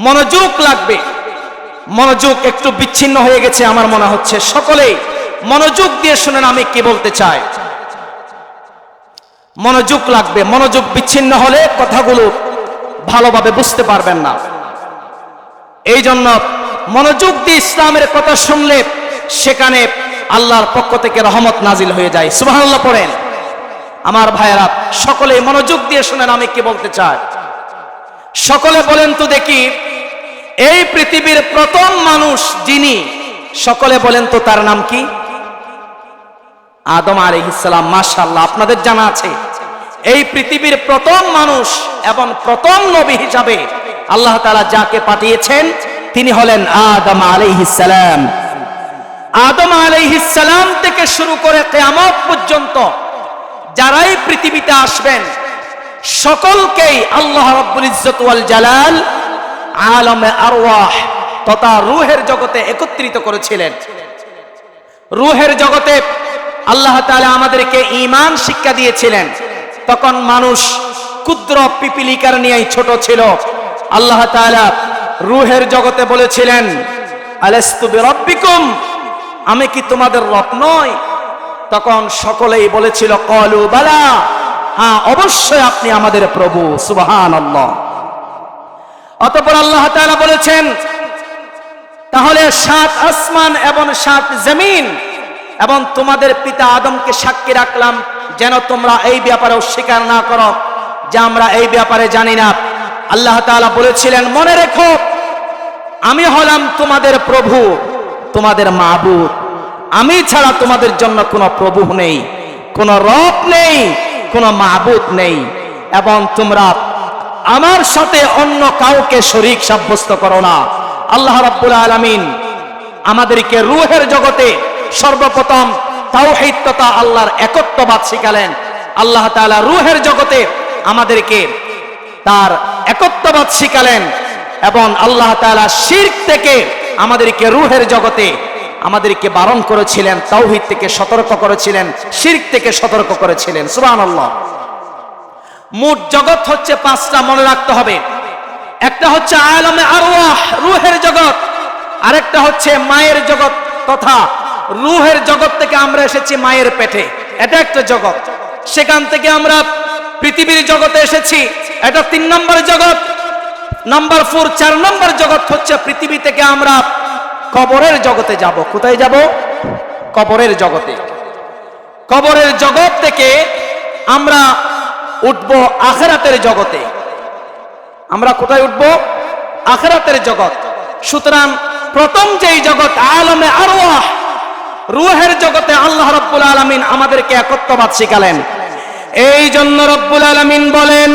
মনোযোগ লাগবে। মনোযোগ একটু বিচ্ছিন্ন হয়ে গেছে আমার মনে হচ্ছে। সকলেই মনোযোগ দিয়ে শুনেন আমি কি বলতে চাই। মনোযোগ লাগবে। মনোযোগ বিচ্ছিন্ন হলে কথাগুলো ভালোভাবে বুঝতে পারবেন না। এই জন্য মনোযোগ দিয়ে ইসলামের কথা শুনলে সেখানে আল্লাহর পক্ষ থেকে রহমত নাজিল হয়ে যায়। সুবহানাল্লাহ পড়েন। আমার ভাইয়েরা, সকলে মনোযোগ দিয়ে শুনেন আমি কি বলতে চাই। সকলে বলেন তো দেখি, এই পৃথিবীর প্রথম মানুষ যিনি, সকলে বলেন তো তার নাম কি? আদম আলাইহিস সালাম। মাশাআল্লাহ, আপনাদের জানা আছে এই পৃথিবীর প্রথম মানুষ এবং প্রথম নবী হিসাবে আল্লাহ তাআলা যাকে পাঠিয়েছেন তিনি হলেন আদম আলাইহিস সালাম। আদম আলাইহিস সালাম থেকে শুরু করে কিয়ামত পর্যন্ত যারাই পৃথিবীতে আসবেন সকলকেই আল্লাহ রাব্বুল ইজ্জত ওয়াল জালাল আলামে আরওয়াহ তথা রূহের জগতে একত্রিত করেছিলেন। রূহের জগতে আল্লাহ তাআলা আমাদেরকে ঈমান শিক্ষা দিয়েছিলেন। তখন মানুষ ক্ষুদ্র পিপিলিকার নিয়ে ছোট ছিল। আল্লাহ তাআলা রূহের জগতে বলেছিলেন, আলাস্তু বিরাব্বিকুম, আমি কি তোমাদের রব নই? তখন সকলেই বলেছিল ক্বালু বালা, হ্যাঁ অবশ্যই আপনি আমাদের প্রভু। সুবহানাল্লাহ। অতঃপর আল্লাহ তাআলা বলেছেন, তাহলে 7 আসমান এবং 7 জমিন এবং তোমাদের পিতা আদমকে সাক্ষী রাখলাম যেন তোমরা এই ব্যাপারে অস্বীকার না করো যে আমরা এই ব্যাপারে জানি না। আল্লাহ তাআলা বলেছিলেন, মনে রেখো আমি হলাম তোমাদের প্রভু, তোমাদের মাবুদ। আমি ছাড়া তোমাদের জন্য কোনো প্রভু নেই, কোনো রব নেই, কোনো মাবুদ নেই, এবং তোমরা আমার সাথে অন্য কাউকে শরীক সাব্যস্ত করো না। আল্লাহ রাব্বুল আলামিন আমাদেরকে রূহের জগতে সর্বপ্রথম তাওহীদ তথা আল্লাহর একত্ববাদ শিখালেন। আল্লাহ তাআলা রূহের জগতে আমাদেরকে তার একত্ববাদ শিখালেন এবং আল্লাহ তাআলা শিরক থেকে আমাদেরকে রূহের জগতে আমাদেরকে বারণ করেছিলেন, তাওহীদ থেকে সতর্ক করেছিলেন, শিরক থেকে সতর্ক করেছিলেন। সুবহানাল্লাহ। মোট জগৎ হচ্ছে 5টা, মনে রাখতে হবে। একটা হচ্ছে আলামে আরওয়াহ, রূহের জগৎ। আরেকটা হচ্ছে মায়ের জগৎ তথা রূহের জগৎ থেকে আমরা এসেছি মায়ের পেটে, এটা একটা জগৎ। সেখান থেকে আমরা পৃথিবীর জগতে এসেছি, এটা 3 নম্বর জগৎ। নাম্বার 4, 4 নম্বর জগৎ হচ্ছে পৃথিবী থেকে আমরা কবরের জগতে যাব। কোথায় যাব? কবরের জগতে। কবরের জগৎ থেকে আমরা উঠবো আখিরাতের জগতে। আমরা কোথায় উঠবো? আখিরাতের জগৎ। সুতরাং প্রথম যেই জগৎ আলামে আরওয়াহ, রূহের জগতে আল্লাহ রাব্বুল আলামিন আমাদেরকে একত্ববাদ শিখালেন। এই জন্য রাব্বুল আলামিন বলেন,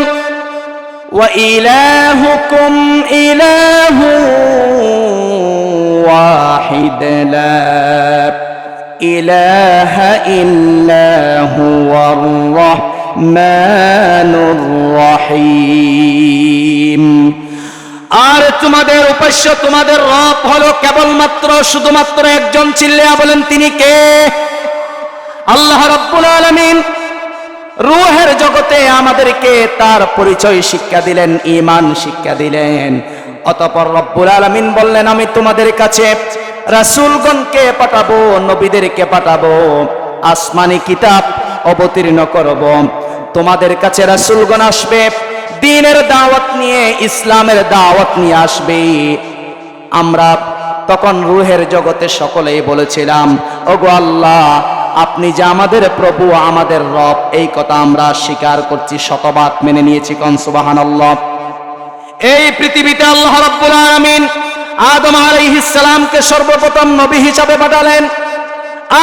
ওয়া ইলাহুকুম ইলাহু ওয়াহিদ লা ইলাহা ইল্লা হুয়ার রহমানুর রহিম। আর তোমাদের উপাস্য, তোমাদের রব হলো কেবলমাত্র শুধুমাত্র একজন। চিল্লিয়া বলেন তিনি কে? আল্লাহ রাব্বুল আলামিন রূহের জগতে আমাদেরকে তার পরিচয় শিক্ষা দিলেন, ঈমান শিক্ষা দিলেন। অতঃপর রব্বুল আলামিন বললেন, আমি তোমাদের কাছে রাসূলগণকে পাঠাবো, নবীদেরকে পাঠাবো, আসমানি কিতাব অবতীর্ণ করব। তোমাদের কাছে রাসূলগণ আসবে, দ্বীনের দাওয়াত নিয়ে, ইসলামের দাওয়াত নিয়ে আসবে, আমরা তখন রূহের জগতে সকলেই বলেছিলাম, ওগো আল্লাহ, আপনি যে আমাদের প্রভু, আমাদের রব, এই কথা আমরা স্বীকার করছি, শতবার মেনে নিয়েছি। কোন সুবহানাল্লাহ। এই পৃথিবীতে আল্লাহ রাব্বুল আলামিন আদম আলাইহিস সালামকে সর্বপ্রথম নবী হিসাবে পাঠালেন।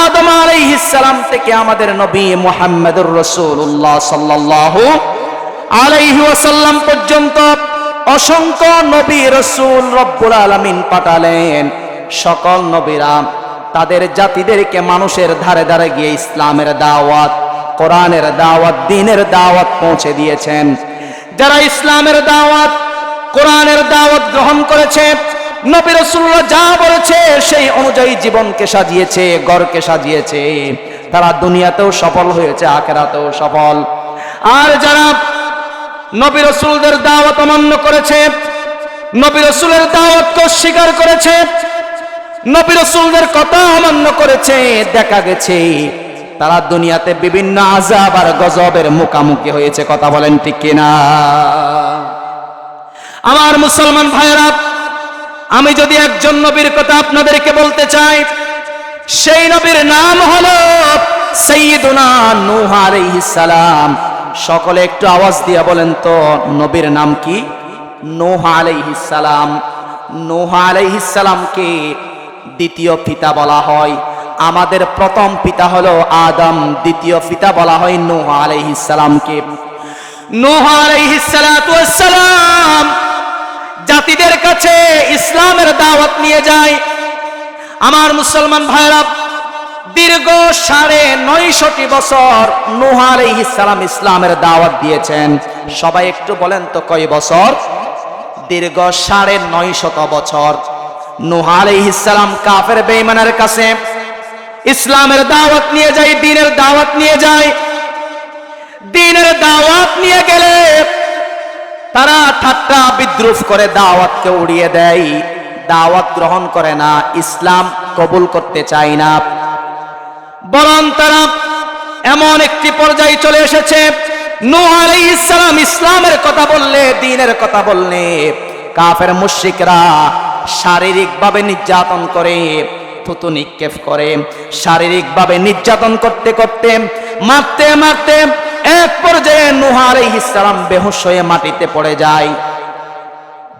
আদম আলাইহিস সালাম থেকে আমাদের নবী মুহাম্মদুর রাসূলুল্লাহ সাল্লাল্লাহু আলাইহি ওয়াসাল্লাম পর্যন্ত অসংখ্য নবী রাসূল রব্বুল আলামিন পাঠালেন। সকল নবীরা তাদের জাতিদেরকে মানুষের ধারে ধারে গিয়ে ইসলামের দাওয়াত, কোরআনের দাওয়াত, দ্বীনের দাওয়াত পৌঁছে দিয়েছেন। যারা ইসলামের দাওয়াত, কোরআনের দাওয়াত গ্রহণ করেছে, নবী রাসূলুল্লাহ যা বলেছে সেই অনুযায়ী জীবনকে সাজিয়েছে, ঘরকে সাজিয়েছে, তারা দুনিয়াতেও সফল হয়েছে, আখিরাতেও সফল। আর যারা নবী রাসূলদের দাওয়াত অমান্য করেছে, নবী রাসূলের দাওয়াতকে অস্বীকার করেছে, নবী রাসূলদের কথা অমান্য করেছে, দেখা গেছে তারা দুনিয়াতে বিভিন্ন আযাব আর গজবের মুখোমুখি হয়েছে। কথা বলেন ঠিক কিনা? আমার মুসলমান ভাইরা, আমি যদি একজন নবীর কথা আপনাদেরকে বলতে চাই, সেই নবীর নাম হলো সাইয়্যিদুনা নূহ আলাইহিস সালাম। সকলে একটু আওয়াজ দিয়ে বলেন তো, নবীর নাম কি? নূহ আলাইহিস সালাম। নূহ আলাইহিস সালামকে দ্বিতীয় পিতা বলা হয়। আমাদের প্রথম পিতা হলো আদম, দ্বিতীয় পিতা বলা হয় নূহ আলাইহিস সালামকে। নূহ আলাইহিস সালাতু ওয়াস সালাম জাতিদের কাছে ইসলামের দাওয়াত নিয়ে যায়। আমার মুসলমান ভাইরা, দীর্ঘ 950 বছর নূহ আলাইহিস সালাম ইসলামের দাওয়াত দিয়েছেন। সবাই একটু বলেন তো কয় বছর? দীর্ঘ 950 বছর নূহ আলাইহিস সালাম কাফের বেঈমানের কাছে ইসলামের দাওয়াত নিয়ে যায়, দ্বীনের দাওয়াত নিয়ে যায়। দ্বীনের দাওয়াত নিয়ে গেলে তারা ঠাট্টা বিদ্রুপ করে দাওয়াতকে উড়িয়ে দেয়, দাওয়াত গ্রহণ করে না, ইসলাম কবুল করতে চায় না। বরং তারা এমন একটি পর্যায়ে চলে এসেছে, নূহ আলাইহিস সালাম ইসলামের কথা বললে, দ্বীনের কথা বললে কাফের মুশরিকরা শারীরিকভাবে নির্যাতন করে, থুতু নিক্ষেপ করে, শারীরিকভাবে নির্যাতন করতে করতে, মারতে মারতে এক পর্যায়ে নূহ আলাইহিস সালাম বেহুশ হয়ে মাটিতে পড়ে যায়।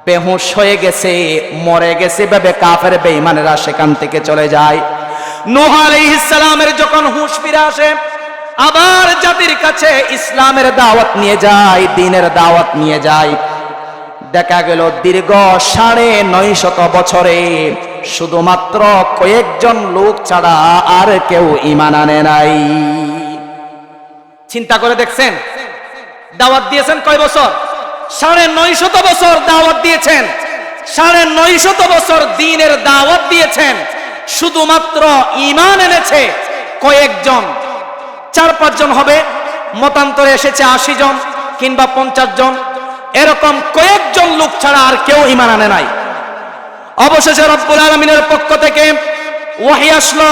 বেহুশ হয়ে গেছে, মরে গেছে ভেবে কাফের বেঈমানেরা সেখান থেকে চলে যায়। নূহ আলাইহিস সালামের যখন হুঁশ ফিরে আসে, আবার জাতির কাছে ইসলামের দাওয়াত নিয়ে যায়, দ্বীনের দাওয়াত নিয়ে যায়। দেখা গেল দীর্ঘ 950 বছরে শুধুমাত্র কয়েকজন লোক ছাড়া আর কেউ ঈমান আনে নাই। চিন্তা করে দেখছেন, দাওয়াত দিয়েছেন কয় বছর? 950 বছর দাওয়াত দিয়েছেন, 950 বছর দ্বীনের দাওয়াত দিয়েছেন, শুধুমাত্র ঈমান এনেছে কয়েকজন, 4-5 জন হবে, মতান্তরে এসেছে 80 জন কিংবা 50 জন, এরকম কয়েকজন লোক ছাড়া আর কেউ ঈমান আনে নাই। অবশেষে রব্বুল আলামিনের পক্ষ থেকে ওহী আসলো,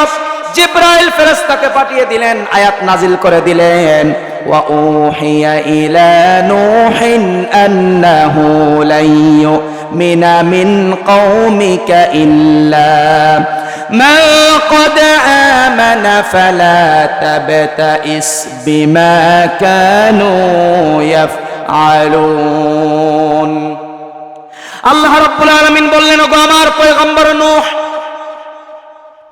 জিবরাইল ফেরেশতাকে পাঠিয়ে দিলেন, আয়াত নাজিল করে দিলেন, ওয়া উহিয়া ইলা নূহিন আন্নাহু লা ইউমিনা মিন কওমিকা ইল্লা মান ক্বাদ আমানা ফালা তাবতাইস বিমা কানু ইয়াফআলুন। আল্লাহ রাব্বুল আলামিন বললেন, ওগো আমার পয়গম্বর নূহ,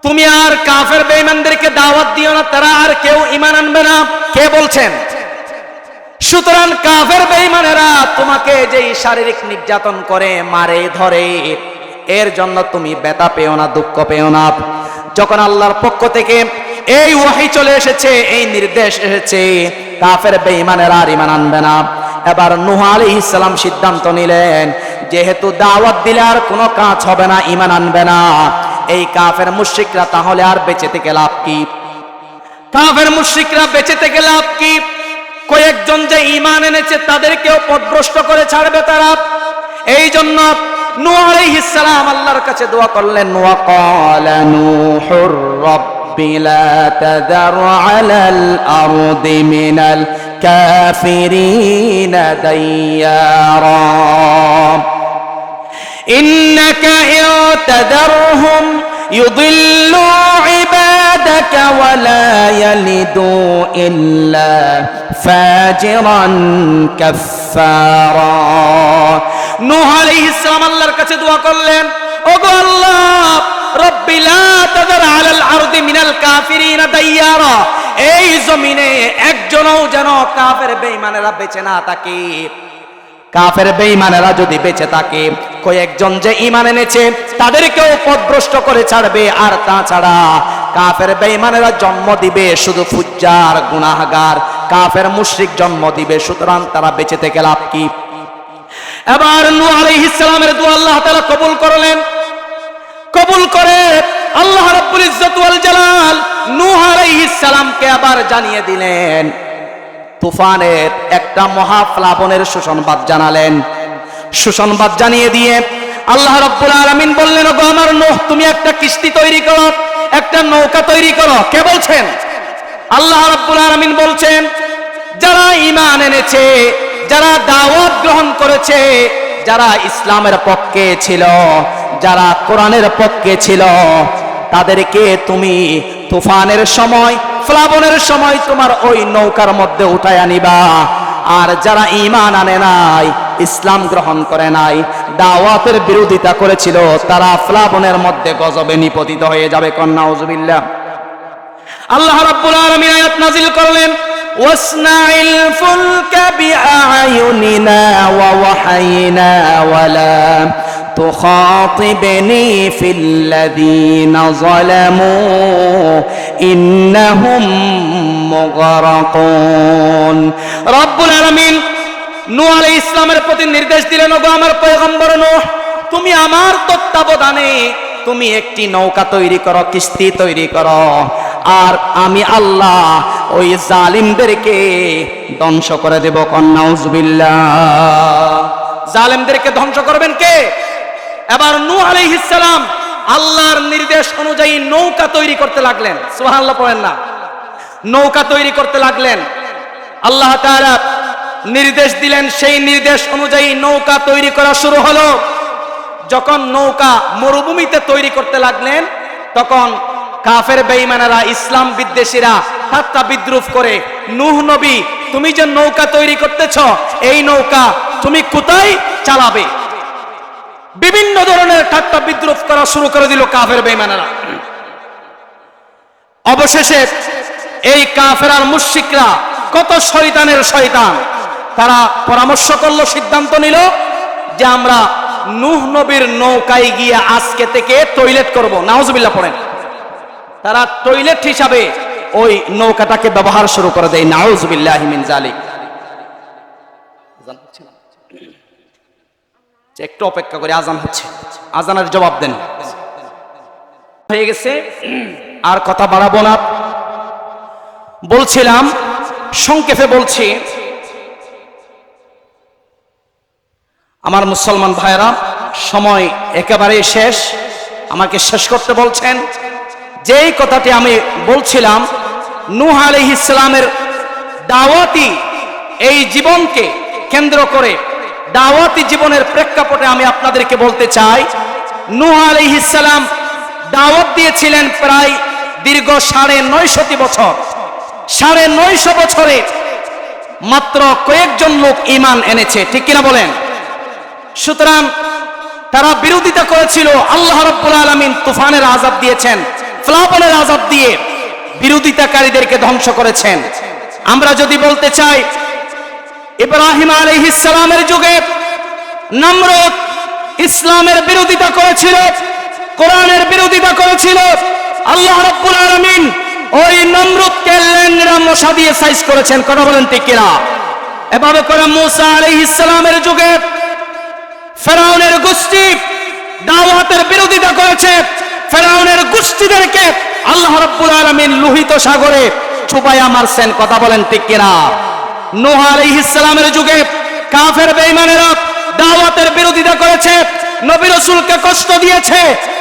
তুমি আর কাফের বেঈমানদেরকে দাওয়াত দিও না, তারা আর কেউ ঈমান আনবে না। কে বলছেন? সুতরাং কাফের বেঈমানেরা তোমাকে যেই শারীরিক নির্যাতন করে, মারে, ধরে, এর জন্য তুমি ব্যথা পেও না, দুঃখ পেও না। যখন আল্লাহর পক্ষ থেকে এই ওহী চলে এসেছে, এই নির্দেশ এসেছে, কাফের বেঈমানেরা আর ঈমান আনবে না। এবার নূহ আলাইহিস সালাম সিদ্ধান্ত নিলেন, যেহেতু দাওয়াত দিলে আর কোনো কাজ হবে না, ঈমান আনবে না, এই কাফের মুশরিকরা তাহলে আর বেঁচে থেকে লাভ কি? কাফের মুশরিকরা বেঁচে থেকে লাভ কি? কয়েকজন যে ঈমান এনেছে তাদেরকেও পথভ্রষ্ট করে ছাড়বে তারা। এই জন্য নূহ আলাইহিস সালাম আল্লাহর কাছে দোয়া করলেন, ওয়া ক্বালা নূহুর রাব্বি লা তাযার আলাল আরদি মিনাল الكافرين ديارا إنك إن تذرهم يضلوا عبادك ولا يلدوا إلا فاجرا كفارا নূহ আলাইহিস সালাম আল্লাহর কাছে দোয়া করলেন, ওগো আল্লাহ, রব্বি লা তাযার আলাল আরদি মিনাল কাফিরিনা দাইয়ারা, এই জমিনে একজনও যেন কাফের বেঈমানেরা বেঁচে না থাকে। কাফের বেঈমানেরা যদি বেঁচে থাকে, কয়েকজন যে ঈমান এনেছে তাদেরকেও পথভ্রষ্ট করে ছাড়বে, আর তাছাড়া কাফের বেঈমানেরা জন্ম দিবে শুধু ফুজ্জার গুনাহগার, কাফের মুশরিক জন্ম দিবে, সুতরাং তারা বেঁচে থেকে লাভ কি? এবার নূহ আলাইহিস সালামের দোয়া আল্লাহ তাআলা কবুল করলেন। কবুল করে আল্লাহ রাব্বুল ইজ্জত ওয়াল জালাল নূহ আলাইহিস সালামকে আবার জানিয়ে দিলেন, তুফানের একটা মহাপ্লাবনের সুসংবাদ জানালেন। সুসংবাদ জানিয়ে দিয়ে আল্লাহ রাব্বুল আলামিন বললেন, ওগো আমার নূহ, তুমি একটা কিস্তি তৈরি করো, একটা নৌকা তৈরি করো। কে বলছেন? আল্লাহ রাব্বুল আলামিন বলছেন, যারা ঈমান এনেছে, যারা দাওয়াত গ্রহণ করেছে, যারা ইসলামের পক্ষে ছিল, যারা কোরআনের পক্ষে ছিল, তাদেরকে তুমি তুফানের সময়, প্লাবনের সময় তোমার ওই নৌকার মধ্যে উঠায় আনিবা। আর যারা ঈমান আনে নাই, ইসলাম গ্রহণ করে নাই, দাওয়াতের বিরোধিতা করেছিল, তারা প্লাবনের মধ্যে গজবে নিপতিত হয়ে যাবে। কন্যা নাউজুবিল্লাহ। আল্লাহ রাব্বুল আলামিন আয়াত নাযিল করলেন, ওয়াসনাইল ফুলকা বিআয়ুনিনা ওয়া ওয়াহাইনা ওয়ালা তুখাতিবনি ফিল্লাযীনা যালামু ইন্নাহুম মুগরাকুন। রব্বুল আলামিন নূহ আলাইহিস সালামের প্রতি নির্দেশ দিলেন, ওগো আমার পয়গম্বর নূহ, তুমি আমার তত্ত্বাবধানে তুমি একটি নৌকা তৈরি করো, কিস্তি তৈরি করো, আর আমি আল্লাহ ওই জালিমদেরকে ধ্বংস করে দেব। কন্যা নাউজুবিল্লাহ। জালিমদেরকে ধ্বংস করবেন কে? এবার নূহ আলাইহিস সালাম আল্লাহর নির্দেশ অনুযায়ী নৌকা তৈরি করতে লাগলেন। সুবহানাল্লাহ পড়েন না? নৌকা তৈরি করতে লাগলেন। আল্লাহ তাআলা নির্দেশ দিলেন, সেই নির্দেশ অনুযায়ী নৌকা তৈরি করা শুরু হলো। যখন নৌকা মরুভূমিতে তৈরি করতে লাগলেন, তখন কাফের বেঈমানেরা, ইসলাম বিদ্বেষীরা ঠাট্টা বিদ্রুপ করে, নূহ নবী, তুমি যে নৌকা তৈরি করতেছ, এই নৌকা তুমি কোথায় চালাবে? বিভিন্ন ধরনের ঠাট্টা বিদ্রুপ করা শুরু করে দিল কাফের বেঈমানেরা। অবশেষে এই কাফের আর মুশরিকরা, কত শয়তানের শয়তান, তারা পরামর্শ করলো, সিদ্ধান্ত নিল যে আমরা নূহ নবীর নৌকায় গিয়ে আজকে থেকে টয়লেট করব। নাউজুবিল্লাহ পড়েন। তারা টয়লেট হিসাবে ওই নৌকাটাকে ব্যবহার শুরু করে দেয়। নাউজুবিল্লাহি মিন যালিক। একটু অপেক্ষা করে, আজান হচ্ছে, আজানের জবাব দেন। হয়ে গেছে, আর কথা বাড়াবো না। বলছিলাম, সংক্ষেপে বলছি, আমার মুসলমান ভাইরা, সময় একেবারে শেষ, আমাকে শেষ করতে বলছেন। যেই কথাটি আমি বলছিলাম, নূহ আলাইহিস সালামের দাওয়াতি এই জীবনকে কেন্দ্র করে, দাওয়াতি জীবনের প্রেক্ষাপটে আমি আপনাদেরকে বলতে চাই, নূহ আলাইহিস সালাম দাওয়াত দিয়েছিলেন প্রায় দীর্ঘ 950 বছর। 950 বছরে মাত্র কয়েকজন লোক ঈমান এনেছে, ঠিক কিনা বলেন? সুতরাং তারা বিরোধিতা করেছিল। আল্লাহ রাব্বুল আলামিন তুফানের আযাব দিয়েছেন, প্লাবনের আযাব দিয়ে বিরোধিতাকারীদেরকে ধ্বংস করেছেন। আমরা যদি বলতে চাই, ইব্রাহিম আলাইহিস সালামের যুগে নমরুদ ইসলামের বিরোধিতা করেছিল, কোরআনের বিরোধিতা করেছিল। আল্লাহ রাব্বুল আলামিন ওই নমরুদকে ল্যাংড়া মশা দিয়ে সাইজ করেছেন। কথা বলেন ঠিক কিনা? এভাবে করে মূসা আলাইহিস সালামের যুগে ফেরাউনের গোষ্ঠী দাওয়াতের বিরোধিতা করেছে। ফেরাউনের গোষ্ঠীদেরকে আল্লাহ রাব্বুল আলামিন লোহিত সাগরে চুবাইয়া মারছেন। কথা বলেন ঠিক কিনা? নূহ আলাইহিস সালামের যুগে কাফের বেঈমানেরা দাওয়াতের বিরোধিতা করেছে, নবী রাসূলকে কষ্ট দিয়েছে।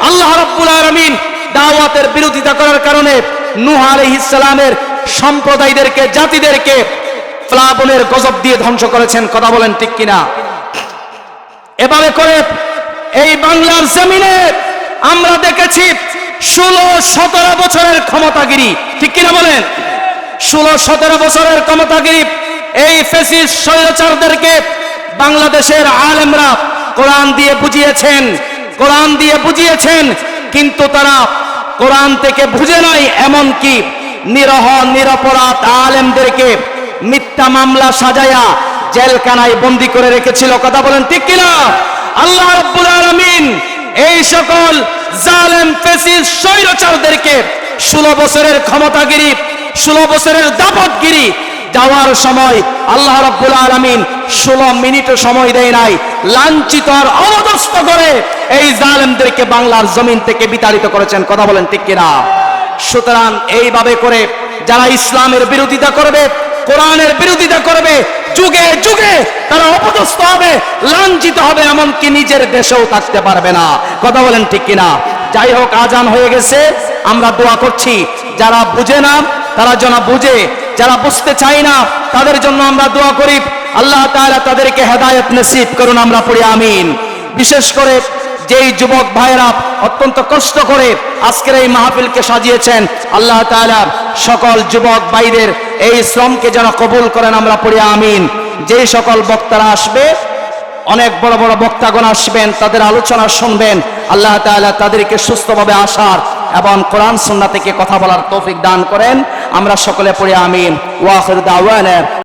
আল্লাহ রাব্বুল আলামিন দাওয়াতের বিরোধিতা করার কারণে নূহ আলাইহিস সালামের সম্প্রদায়দেরকে, জাতিদেরকে প্লাবনের গজব দিয়ে ধ্বংস করেছেন। কথা বলেন ঠিক কিনা? এভাবে করে এই বাংলার জমিনে আমরা দেখেছি 16-17 বছরের ক্ষমতাগিরি, ঠিক কিনা বলেন? 16-17 বছরের ক্ষমতাগিরি এই ফ্যাসিস্ট স্বৈরাচারদেরকে বাংলাদেশের আলেমরা কোরআন দিয়ে বুঝিয়েছেন, কোরআন দিয়ে বুঝিয়েছেন, কিন্তু তারা কোরআন থেকে বুঝে নাই, এমনকি নিরহ নিরপরাধ আলেমদেরকে মিথ্যা মামলা সাজায়া জেলখানায় বন্দী করে রেখেছিল। কথা বলেন ঠিক কিনা? আল্লাহ রাব্বুল আলামিন এই সকল জালেম ফ্যাসিস্ট স্বৈরাচারদেরকে 16 বছরের ক্ষমতাগিরি, 16 বছরের দাপটগিরি যাওয়ার সময় আল্লাহ রাব্বুল আলামিন 16 মিনিটও সময় দেয় নাই, লাঞ্ছিত আর অবদস্থ করে এই জালেমদেরকে বাংলার জমিন থেকে বিতাড়িত করেছেন। কথা বলেন ঠিক কিনা? সুতরাং এইভাবে করে যারা ইসলামের বিরোধিতা করবে, কোরআনের বিরোধিতা করবে, যুগে যুগে তারা অপদস্থ হবে, লাঞ্ছিত হবে, এমনকি নিজের দেশেও থাকতে পারবে না। কথা বলেন ঠিক কিনা? যাই হোক, আজান হয়ে গেছে, আমরা দোয়া করছি যারা বুঝে না তারা যেন বুঝে, যারা বুঝতে চায় না তাদের জন্য আমরা দোয়া করি, আল্লাহ তাআলা তাদেরকে হেদায়েত নসিব করুন, আমরা পড়ি আমিন। বিশেষ করে যেই যুবক ভাইরা অত্যন্ত কষ্ট করে আজকের এই মাহফিলকে সাজিয়েছেন, আল্লাহ তাআলা সকল যুবক ভাইদের এই শ্রমকে যেন কবুল করেন, আমরা পড়ি আমিন। যেই সকল বক্তারা আসবে, অনেক বড় বড় বক্তাগণ আসবেন, তাদের আলোচনা শুনবেন, আল্লাহ তাআলা তাদেরকে সুস্থভাবে আসার এবং কোরআন সুন্নাহ থেকে কথা বলার তৌফিক দান করেন, আমরা সকলে পড়ি আমিন। ওয়া আখিরু দাওয়ানা